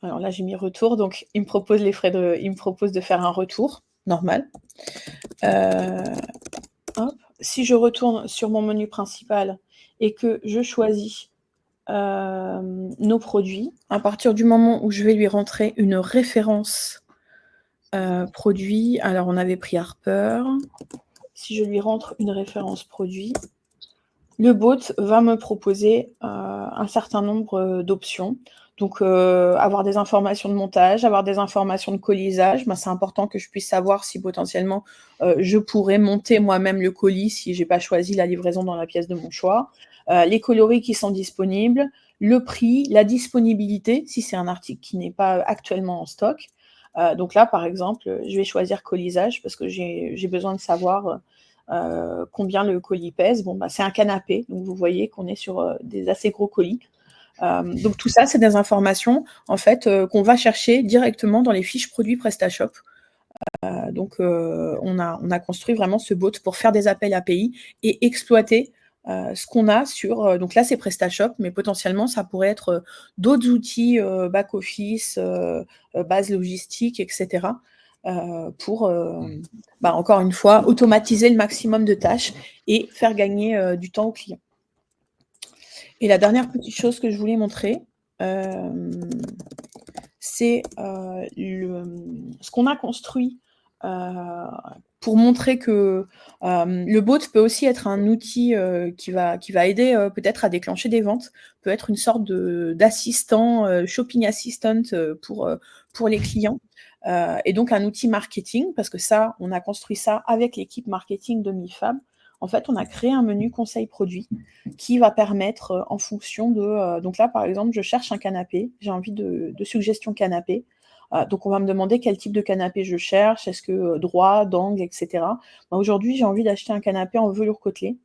Alors là, j'ai mis retour, donc il me propose de faire un retour normal. Hop. Si je retourne sur mon menu principal et que je choisis nos produits, à partir du moment où je vais lui rentrer une référence produit, alors on avait pris Harper. Si je lui rentre une référence produit, le bot va me proposer un certain nombre d'options. Donc, avoir des informations de montage, avoir des informations de colisage. C'est important que je puisse savoir si potentiellement je pourrais monter moi-même le colis si je n'ai pas choisi la livraison dans la pièce de mon choix. Les coloris qui sont disponibles, le prix, la disponibilité, si c'est un article qui n'est pas actuellement en stock. Donc là, par exemple, je vais choisir colisage parce que j'ai besoin de savoir combien le colis pèse. C'est un canapé, donc vous voyez qu'on est sur des assez gros colis. Donc tout ça, c'est des informations en fait qu'on va chercher directement dans les fiches produits PrestaShop. Donc on a construit vraiment ce bot pour faire des appels API et exploiter ce qu'on a sur... donc là, c'est PrestaShop, mais potentiellement, ça pourrait être d'autres outils back-office, base logistique, etc. Pour, encore une fois, automatiser le maximum de tâches et faire gagner du temps aux clients. Et la dernière petite chose que je voulais montrer, c'est ce qu'on a construit pour montrer que le bot peut aussi être un outil qui va aider peut-être à déclencher des ventes, peut être une sorte d'assistant, shopping assistant pour les clients. Et donc un outil marketing, parce que ça, on a construit ça avec l'équipe marketing de MiFab. En fait, on a créé un menu conseil produit qui va permettre, en fonction de... donc là, par exemple, je cherche un canapé, j'ai envie de suggestions canapé. Donc, on va me demander quel type de canapé je cherche, est-ce que droit, d'angle, etc. Aujourd'hui, j'ai envie d'acheter un canapé en velours côtelé.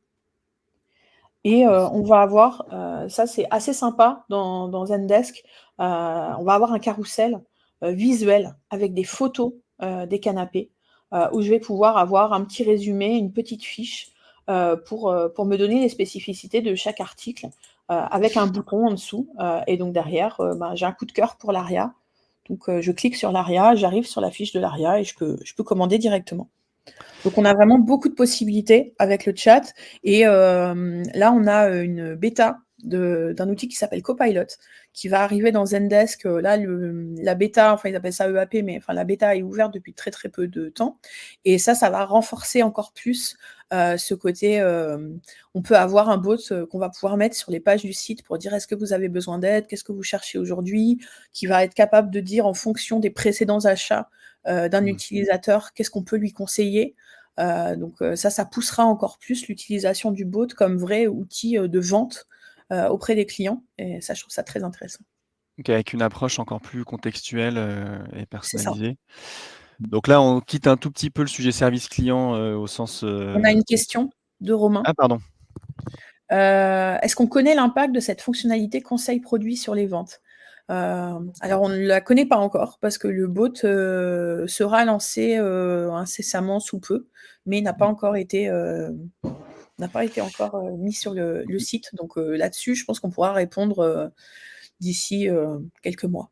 Et on va avoir, ça c'est assez sympa dans Zendesk, on va avoir un carrousel visuel avec des photos des canapés, où je vais pouvoir avoir un petit résumé, une petite fiche pour me donner les spécificités de chaque article, avec un bouton en dessous. Et donc derrière, j'ai un coup de cœur pour l'ARIA. Donc je clique sur l'ARIA, j'arrive sur la fiche de l'ARIA et je peux commander directement. Donc, on a vraiment beaucoup de possibilités avec le chat. Et là, on a une bêta d'un outil qui s'appelle Copilot, qui va arriver dans Zendesk. Là, la bêta, enfin, ils appellent ça EAP, mais enfin, la bêta est ouverte depuis très, très peu de temps. Et ça va renforcer encore plus ce côté. On peut avoir un bot qu'on va pouvoir mettre sur les pages du site pour dire est-ce que vous avez besoin d'aide, qu'est-ce que vous cherchez aujourd'hui, qui va être capable de dire en fonction des précédents achats d'un utilisateur, qu'est-ce qu'on peut lui conseiller. Donc ça poussera encore plus l'utilisation du bot comme vrai outil de vente auprès des clients. Et ça, je trouve ça très intéressant. Donc avec une approche encore plus contextuelle et personnalisée. C'est ça. Donc là, on quitte un tout petit peu le sujet service client au sens... On a une question de Romain. Ah, pardon. Est-ce qu'on connaît l'impact de cette fonctionnalité conseil produit sur les ventes ? Alors, on ne la connaît pas encore parce que le bot sera lancé incessamment sous peu, mais n'a pas encore été encore mis sur le site. Donc là-dessus, je pense qu'on pourra répondre d'ici quelques mois.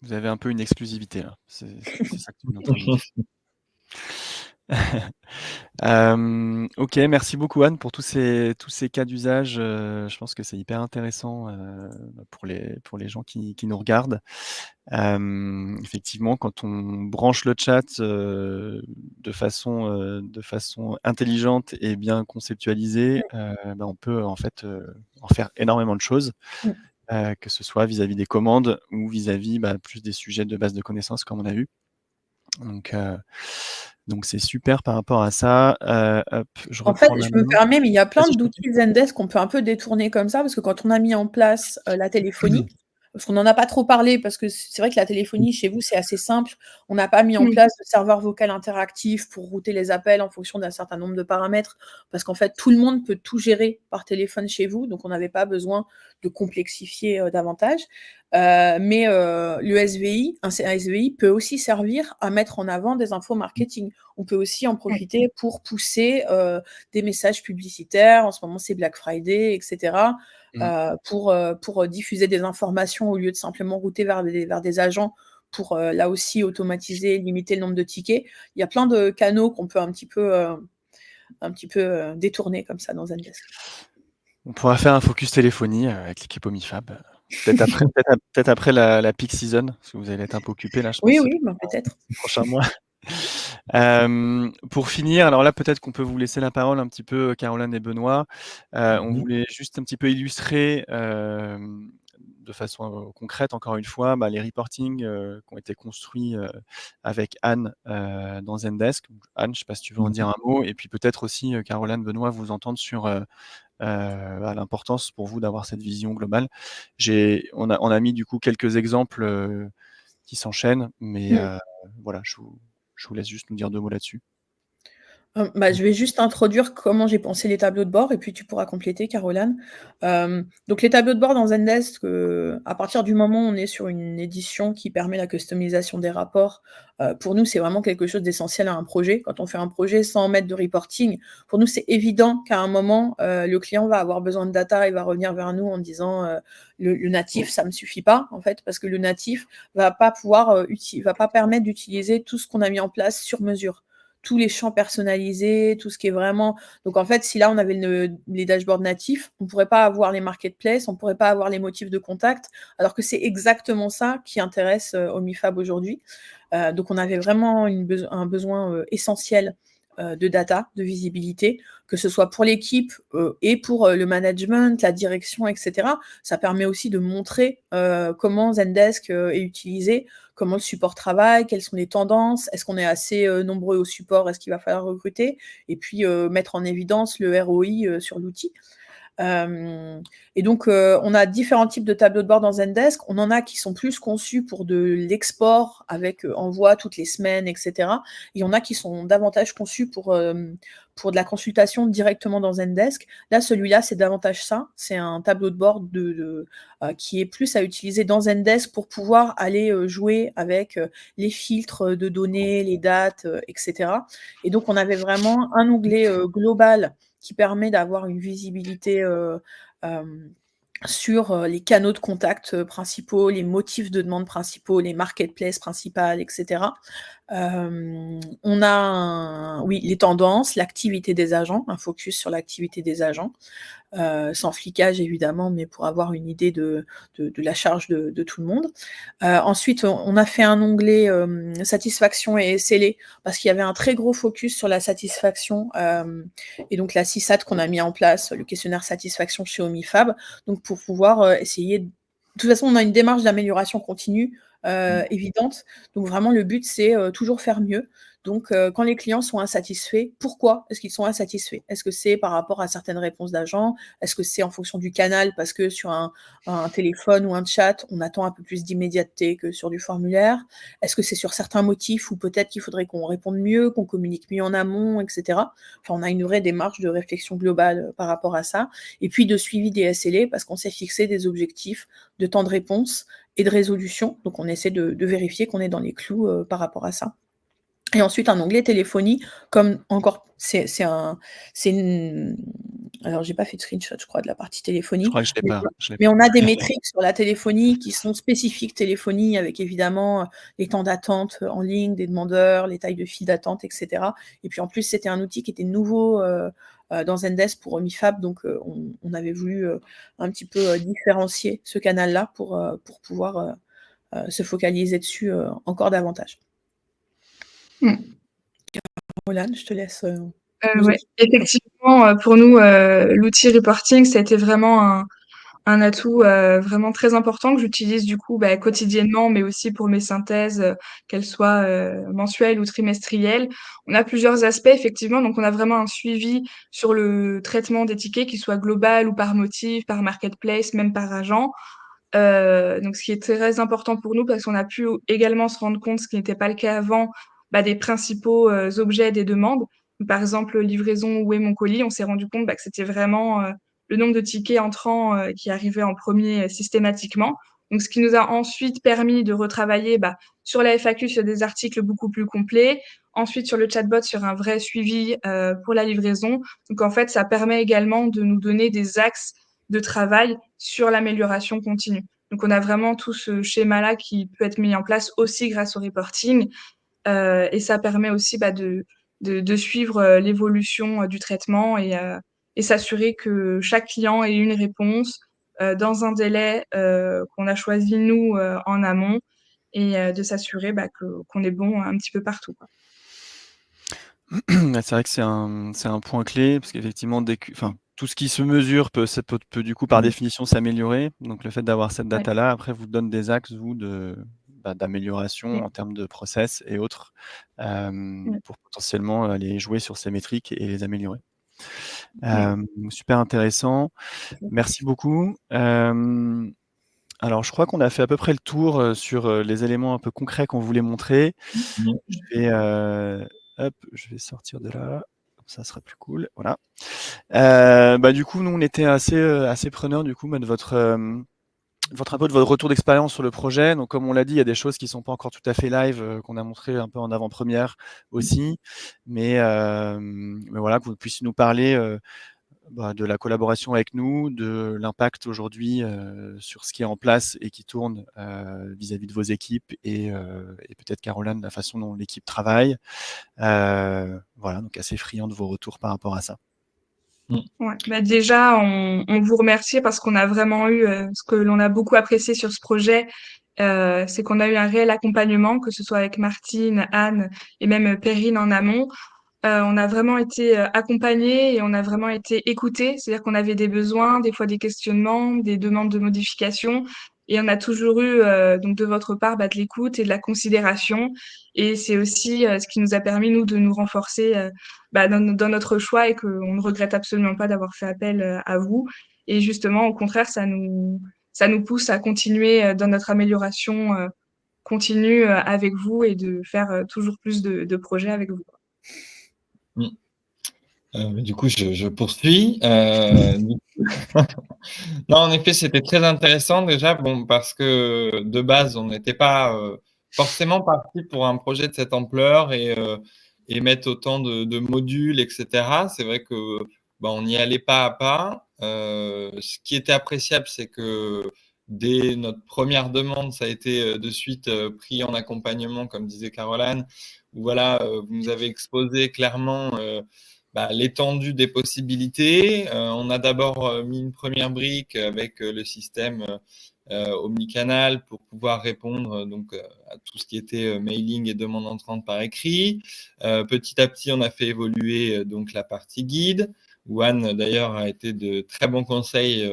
Vous avez un peu une exclusivité là. C'est ça que tu es en train de dire. Ok, merci beaucoup Anne pour tous ces cas d'usage. Je pense que c'est hyper intéressant pour les gens qui nous regardent. Effectivement, quand on branche le chat de façon intelligente et bien conceptualisée, on peut en fait en faire énormément de choses, que ce soit vis-à-vis des commandes ou vis-à-vis plus des sujets de base de connaissances comme on a vu. Donc c'est super par rapport à ça. Hop, en fait, je me permets, mais il y a plein d'outils Zendesk qu'on peut un peu détourner comme ça, parce que quand on a mis en place la téléphonie, parce qu'on n'en a pas trop parlé, parce que c'est vrai que la téléphonie chez vous, c'est assez simple. On n'a pas mis en place de serveur vocal interactif pour router les appels en fonction d'un certain nombre de paramètres, parce qu'en fait, tout le monde peut tout gérer par téléphone chez vous, donc on n'avait pas besoin de complexifier davantage. Mais le SVI, un SVI peut aussi servir à mettre en avant des infos marketing. On peut aussi en profiter pour pousser des messages publicitaires. En ce moment, c'est Black Friday, etc. pour diffuser des informations au lieu de simplement router vers des agents pour, là aussi automatiser, limiter le nombre de tickets. Il y a plein de canaux qu'on peut un petit peu détourner comme ça dans Zendesk. On pourra faire un focus téléphonie, avec l'équipe Omifab, peut-être après la peak season, parce que vous allez être un peu occupés là, je pense, Oui, ben, peut-être. ces prochains mois. Pour finir, alors là, peut-être qu'on peut vous laisser la parole un petit peu, Caroline et Benoît. On voulait juste un petit peu illustrer, de façon, concrète encore une fois, les reportings, qui ont été construits, avec Anne, dans Zendesk. Anne, je ne sais pas si tu veux en dire un mot et puis peut-être aussi, Caroline, Benoît, vous entendre sur, l'importance pour vous d'avoir cette vision globale. On a mis du coup quelques exemples, qui s'enchaînent, mais voilà, je vous laisse juste nous dire 2 mots là-dessus. Je vais juste introduire comment j'ai pensé les tableaux de bord et puis tu pourras compléter, Caroline. Donc les tableaux de bord dans Zendesk, à partir du moment où on est sur une édition qui permet la customisation des rapports, pour nous, c'est vraiment quelque chose d'essentiel à un projet. Quand on fait un projet sans mettre de reporting, pour nous, c'est évident qu'à un moment, le client va avoir besoin de data et va revenir vers nous en disant, le natif, ça me suffit pas, en fait, parce que le natif va pas pouvoir, va pas permettre d'utiliser tout ce qu'on a mis en place sur mesure. Tous les champs personnalisés, tout ce qui est vraiment. Donc en fait, si là on avait les dashboards natifs, on ne pourrait pas avoir les marketplaces, on ne pourrait pas avoir les motifs de contact, alors que c'est exactement ça qui intéresse Omifab aujourd'hui. Donc on avait vraiment un besoin essentiel de data, de visibilité, que ce soit pour l'équipe et pour le management, la direction, etc. Ça permet aussi de montrer comment Zendesk est utilisé, comment le support travaille, quelles sont les tendances, est-ce qu'on est assez nombreux au support, est-ce qu'il va falloir recruter, et puis mettre en évidence le ROI sur l'outil. Et donc, on a différents types de tableaux de bord dans Zendesk. On en a qui sont plus conçus pour de l'export avec envoi toutes les semaines, etc. Et il y en a qui sont davantage conçus pour de la consultation directement dans Zendesk. Là, celui-là, c'est davantage ça. C'est un tableau de bord qui est plus à utiliser dans Zendesk pour pouvoir aller jouer avec les filtres de données, les dates, etc. Et donc, on avait vraiment un onglet global qui permet d'avoir une visibilité sur les canaux de contact principaux, les motifs de demande principaux, les marketplaces principales, etc. On a les tendances, l'activité des agents, un focus sur l'activité des agents, sans flicage évidemment, mais pour avoir une idée de la charge de tout le monde. Ensuite, on a fait un onglet satisfaction et SLA, parce qu'il y avait un très gros focus sur la satisfaction, et donc la CSAT qu'on a mis en place, le questionnaire satisfaction chez Omifab, donc pour pouvoir essayer. De toute façon, on a une démarche d'amélioration continue évidente. Donc vraiment, le but, c'est toujours faire mieux. Donc, quand les clients sont insatisfaits, pourquoi est-ce qu'ils sont insatisfaits? Est-ce que c'est par rapport à certaines réponses d'agents? Est-ce que c'est en fonction du canal? Parce que sur un téléphone ou un chat, on attend un peu plus d'immédiateté que sur du formulaire? Est-ce que c'est sur certains motifs où peut-être qu'il faudrait qu'on réponde mieux, qu'on communique mieux en amont, etc. Enfin, on a une vraie démarche de réflexion globale par rapport à ça. Et puis de suivi des SLA, parce qu'on s'est fixé des objectifs de temps de réponse et de résolution. Donc, on essaie de vérifier qu'on est dans les clous par rapport à ça. Et ensuite, un onglet téléphonie, comme encore, alors, j'ai pas fait de screenshot, je crois, de la partie téléphonie. Je crois que je l'ai pas. Mais on a des métriques sur la téléphonie qui sont spécifiques téléphonie, avec évidemment les temps d'attente en ligne des demandeurs, les tailles de file d'attente, etc. Et puis en plus, c'était un outil qui était nouveau dans Zendesk pour Omifab, donc on avait voulu un petit peu différencier ce canal-là pour pouvoir se focaliser dessus encore davantage. Caroline, je te laisse. Ouais, effectivement, pour nous, l'outil reporting, ça a été vraiment un atout vraiment très important que j'utilise du coup quotidiennement, mais aussi pour mes synthèses, qu'elles soient mensuelles ou trimestrielles. On a plusieurs aspects, effectivement, donc on a vraiment un suivi sur le traitement des tickets, qu'il soit global ou par motif, par marketplace, même par agent. Donc ce qui est très important pour nous, parce qu'on a pu également se rendre compte, ce qui n'était pas le cas avant, des principaux objets des demandes. Par exemple, livraison, où est mon colis? On s'est rendu compte que c'était vraiment le nombre de tickets entrants qui arrivaient en premier systématiquement. Donc, ce qui nous a ensuite permis de retravailler sur la FAQ, sur des articles beaucoup plus complets. Ensuite, sur le chatbot, sur un vrai suivi pour la livraison. Donc, en fait, ça permet également de nous donner des axes de travail sur l'amélioration continue. Donc, on a vraiment tout ce schéma-là qui peut être mis en place aussi grâce au reporting. Et ça permet aussi de suivre l'évolution du traitement et s'assurer que chaque client ait une réponse dans un délai qu'on a choisi nous en amont et de s'assurer qu'on est bon un petit peu partout, quoi. C'est vrai que c'est un point clé parce qu'effectivement, tout ce qui se mesure peut du coup, par définition, s'améliorer. Donc le fait d'avoir cette Ouais. data-là, après, vous donne des axes, vous, d'amélioration en Mmh. termes de process et autres, Mmh. pour potentiellement aller jouer sur ces métriques et les améliorer. Ouais. Super intéressant. Merci beaucoup. Alors je crois qu'on a fait à peu près le tour, sur, les éléments un peu concrets qu'on voulait montrer. Je vais, je vais sortir de là, comme ça sera plus cool, voilà. Du coup, nous, on était assez preneurs du coup, de votre retour d'expérience sur le projet. Donc comme on l'a dit, il y a des choses qui sont pas encore tout à fait live, qu'on a montré un peu en avant-première aussi. Mais voilà, que vous puissiez nous parler, de la collaboration avec nous, de l'impact aujourd'hui sur ce qui est en place et qui tourne vis-à-vis de vos équipes et peut-être Caroline, la façon dont l'équipe travaille. Voilà, donc assez friand de vos retours par rapport à ça. Ouais. Déjà, on vous remercie parce qu'on a vraiment eu ce que l'on a beaucoup apprécié sur ce projet, c'est qu'on a eu un réel accompagnement, que ce soit avec Martine, Anne et même Perrine en amont. On a vraiment été accompagnés et on a vraiment été écoutés. C'est-à-dire qu'on avait des besoins, des fois des questionnements, des demandes de modification. Et on a toujours eu donc de votre part de l'écoute et de la considération. Et c'est aussi ce qui nous a permis, nous, de nous renforcer dans notre choix et qu'on ne regrette absolument pas d'avoir fait appel à vous. Et justement, au contraire, ça nous pousse à continuer dans notre amélioration continue avec vous et de faire toujours plus de projets avec vous. Du coup, je poursuis. Non, en effet, c'était très intéressant déjà, parce que de base, on n'était pas forcément parti pour un projet de cette ampleur et mettre autant de modules, etc. C'est vrai que on y allait pas à pas. Ce qui était appréciable, c'est que dès notre première demande, ça a été de suite pris en accompagnement, comme disait Caroline, où voilà, vous nous avez exposé clairement l'étendue des possibilités. On a d'abord mis une première brique avec le système omnicanal pour pouvoir répondre à tout ce qui était mailing et demande entrante par écrit. Petit à petit, on a fait évoluer donc la partie guide, où Anne d'ailleurs a été de très bons conseils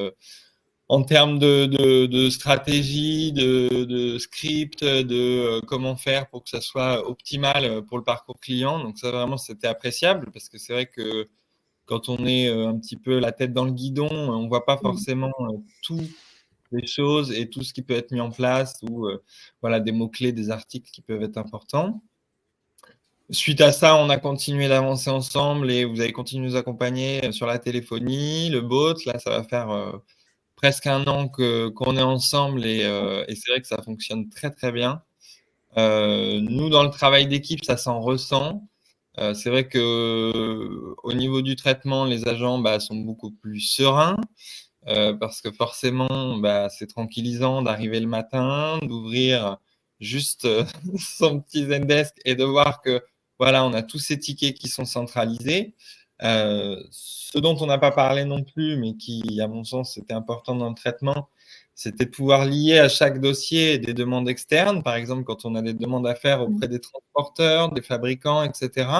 en termes de stratégie, de script, de comment faire pour que ça soit optimal pour le parcours client. Donc ça, vraiment, c'était appréciable parce que c'est vrai que quand on est un petit peu la tête dans le guidon, on ne voit pas forcément toutes les choses et tout ce qui peut être mis en place ou voilà, des mots-clés, des articles qui peuvent être importants. Suite à ça, on a continué d'avancer ensemble et vous avez continué de nous accompagner sur la téléphonie, le bot. Là, ça va faire presque 1 an qu'on est ensemble et c'est vrai que ça fonctionne très, très bien. Nous, dans le travail d'équipe, ça s'en ressent. C'est vrai qu'au niveau du traitement, les agents sont beaucoup plus sereins parce que forcément, c'est tranquillisant d'arriver le matin, d'ouvrir juste son petit Zendesk et de voir que voilà, on a tous ces tickets qui sont centralisés. Ce dont on n'a pas parlé non plus, mais qui, à mon sens, était important dans le traitement, c'était de pouvoir lier à chaque dossier des demandes externes. Par exemple, quand on a des demandes à faire auprès des transporteurs, des fabricants, etc.,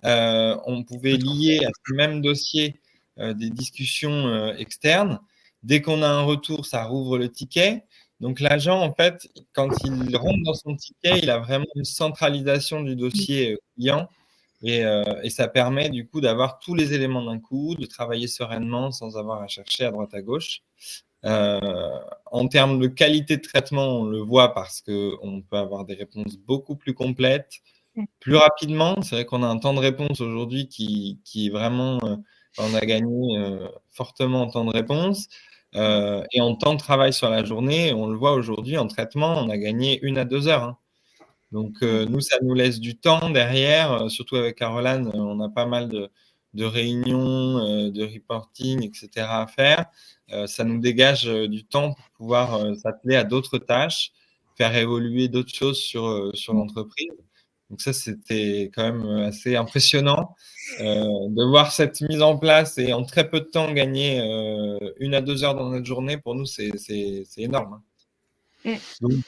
on pouvait lier à ce même dossier des discussions externes. Dès qu'on a un retour, ça rouvre le ticket. Donc l'agent, en fait, quand il rentre dans son ticket, il a vraiment une centralisation du dossier client et ça permet du coup d'avoir tous les éléments d'un coup, de travailler sereinement sans avoir à chercher à droite à gauche. En termes de qualité de traitement, on le voit parce qu'on peut avoir des réponses beaucoup plus complètes, plus rapidement. C'est vrai qu'on a un temps de réponse aujourd'hui qui est vraiment, on a gagné fortement en temps de réponse et en temps de travail sur la journée. On le voit aujourd'hui en traitement, on a gagné 1 à 2 heures. Hein. Donc nous, ça nous laisse du temps derrière, surtout avec Caroline, on a pas mal de réunions, de reporting, etc. à faire, ça nous dégage du temps pour pouvoir s'atteler à d'autres tâches, faire évoluer d'autres choses sur l'entreprise. Donc ça, c'était quand même assez impressionnant de voir cette mise en place et en très peu de temps gagner 1 à 2 heures dans notre journée. Pour nous, c'est énorme. Donc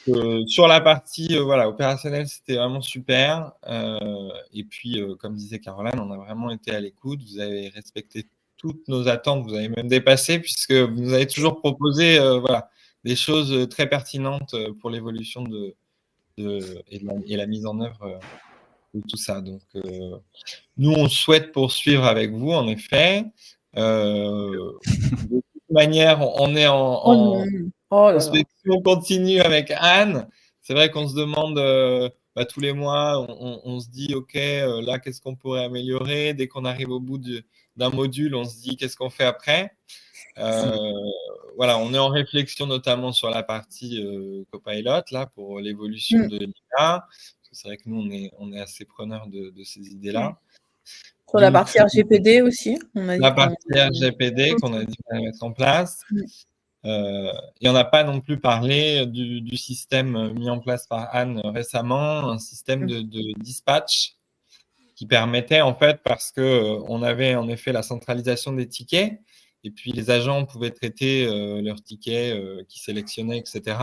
sur la partie voilà, opérationnelle, c'était vraiment super. Et puis, comme disait Caroline, on a vraiment été à l'écoute. Vous avez respecté toutes nos attentes. Vous avez même dépassé puisque vous nous avez toujours proposé voilà, des choses très pertinentes pour l'évolution et la mise en œuvre de tout ça. Donc, nous, on souhaite poursuivre avec vous, en effet. De toute manière, on est en prospection continue avec Anne. C'est vrai qu'on se demande tous les mois, on se dit, OK, là, qu'est-ce qu'on pourrait améliorer? Dès qu'on arrive au bout d'un module, on se dit, qu'est-ce qu'on fait après? Voilà, on est en réflexion notamment sur la partie copilot, là, pour l'évolution de l'IA. C'est vrai que nous, on est assez preneurs de ces idées-là. Sur la partie RGPD aussi, on a dit la partie RGPD qu'on a dit qu'on allait mettre en place. Et on n'a pas non plus parlé du système mis en place par Anne récemment, un système de dispatch qui permettait en fait, parce qu'on avait en effet la centralisation des tickets, et puis les agents pouvaient traiter leurs tickets qu'ils sélectionnaient, etc.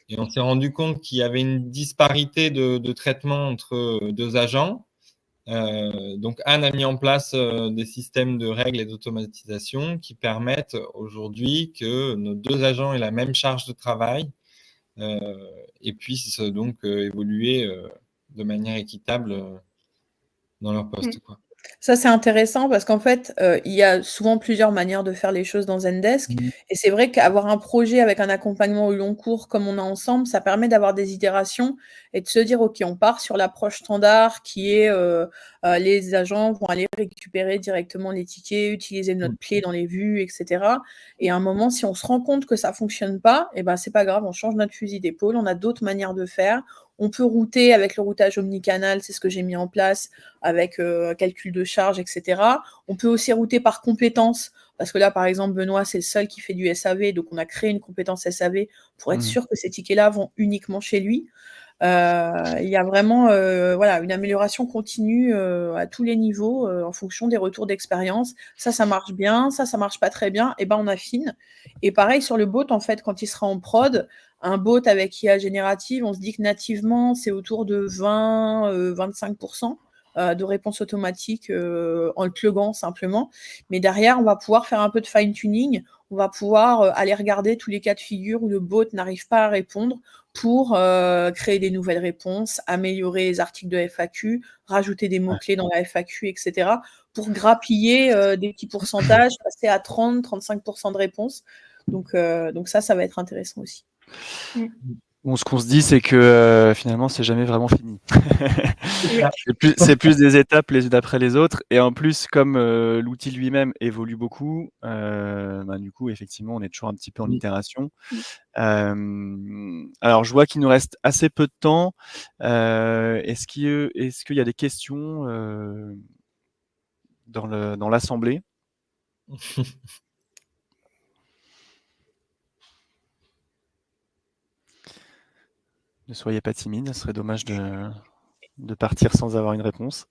Et on s'est rendu compte qu'il y avait une disparité de traitement entre 2 agents. Donc Anne a mis en place des systèmes de règles et d'automatisation qui permettent aujourd'hui que nos 2 agents aient la même charge de travail et puissent donc évoluer de manière équitable dans leur poste, quoi. Ça, c'est intéressant parce qu'en fait, il y a souvent plusieurs manières de faire les choses dans Zendesk. Et c'est vrai qu'avoir un projet avec un accompagnement au long cours comme on a ensemble, ça permet d'avoir des itérations et de se dire: «OK, on part sur l'approche standard qui est, les agents vont aller récupérer directement les tickets, utiliser notre clé dans les vues et cetera». Et à un moment, si on se rend compte que ça fonctionne pas, et ben, c'est pas grave, on change notre fusil d'épaule, on a d'autres manières de faire. On peut router avec le routage omnicanal, c'est ce que j'ai mis en place, avec calcul de charge, etc. On peut aussi router par compétence, parce que là, par exemple, Benoît, c'est le seul qui fait du SAV, donc on a créé une compétence SAV pour être sûr que ces tickets-là vont uniquement chez lui. Il y a vraiment voilà, une amélioration continue à tous les niveaux en fonction des retours d'expérience. Ça marche bien, ça marche pas très bien, et ben on affine. Et pareil sur le bot, en fait, quand il sera en prod, un bot avec IA générative, on se dit que nativement, c'est autour de 20-25% de réponse automatique en le pluguant simplement. Mais derrière, on va pouvoir faire un peu de fine-tuning. On va pouvoir aller regarder tous les cas de figure où le bot n'arrive pas à répondre pour créer des nouvelles réponses, améliorer les articles de FAQ, rajouter des mots-clés dans la FAQ, etc. pour grappiller des petits pourcentages, passer à 30-35% de réponses. Donc ça va être intéressant aussi. Bon, ce qu'on se dit, c'est que finalement, c'est jamais vraiment fini. C'est plus des étapes les unes après les autres. Et en plus, comme l'outil lui-même évolue beaucoup, du coup, effectivement, on est toujours un petit peu en itération. Alors, je vois qu'il nous reste assez peu de temps. Est-ce qu'il y a des questions dans l'assemblée? Ne soyez pas timide, ce serait dommage de partir sans avoir une réponse.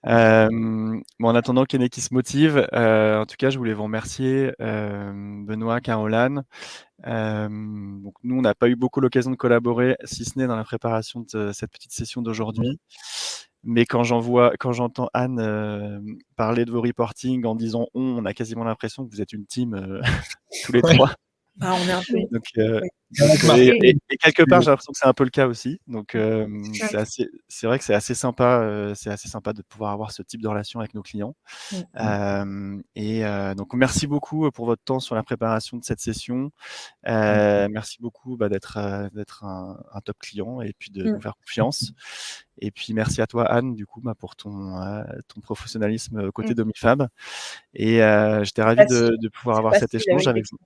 En attendant qu'il y en ait qui se motivent, en tout cas, je voulais vous remercier, Benoît, Caroline. Donc nous, on n'a pas eu beaucoup l'occasion de collaborer, si ce n'est dans la préparation de cette petite session d'aujourd'hui. Mais quand j'entends Anne parler de vos reporting en disant on a quasiment l'impression que vous êtes une team tous les 3. Ah, on est un peu. Donc, et quelque part, j'ai l'impression que c'est un peu le cas aussi. Donc, c'est vrai que c'est assez sympa de pouvoir avoir ce type de relation avec nos clients. Donc, merci beaucoup pour votre temps sur la préparation de cette session. Merci beaucoup d'être un top client et puis de nous faire confiance. Et puis, merci à toi, Anne, du coup, pour ton professionnalisme côté d'Omifab. Et j'étais ravi de pouvoir avoir cet échange avec vous.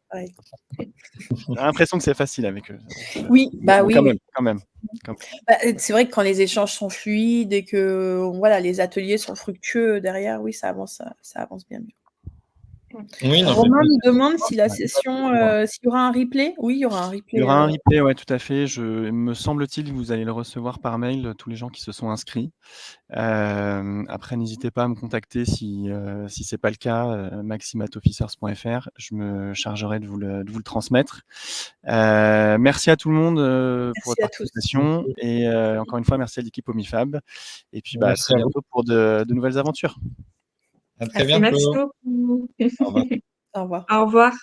J'ai l'impression que c'est facile. facile avec eux. Oui, bah Bon, oui, quand oui. même, quand même. Bah, c'est vrai que quand les échanges sont fluides et que voilà, les ateliers sont fructueux derrière, oui, ça avance bien mieux. Oui, non, Romain mais nous demande si la Ouais. session, s'il y aura un replay. Oui, il y aura un replay. Il y aura un replay, ouais, tout à fait. Me semble-t-il, vous allez le recevoir par mail, tous les gens qui se sont inscrits. Après, n'hésitez pas à me contacter si c'est pas le cas, maxime@officers.fr. Je me chargerai de vous le transmettre. Merci à tout le monde pour Merci votre à tous. participation et encore une fois, merci à l'équipe OmiFab. Et puis, à merci très à vous. bientôt pour de nouvelles aventures. À très Merci. Merci bientôt. beaucoup. Au revoir. Au revoir. Au revoir.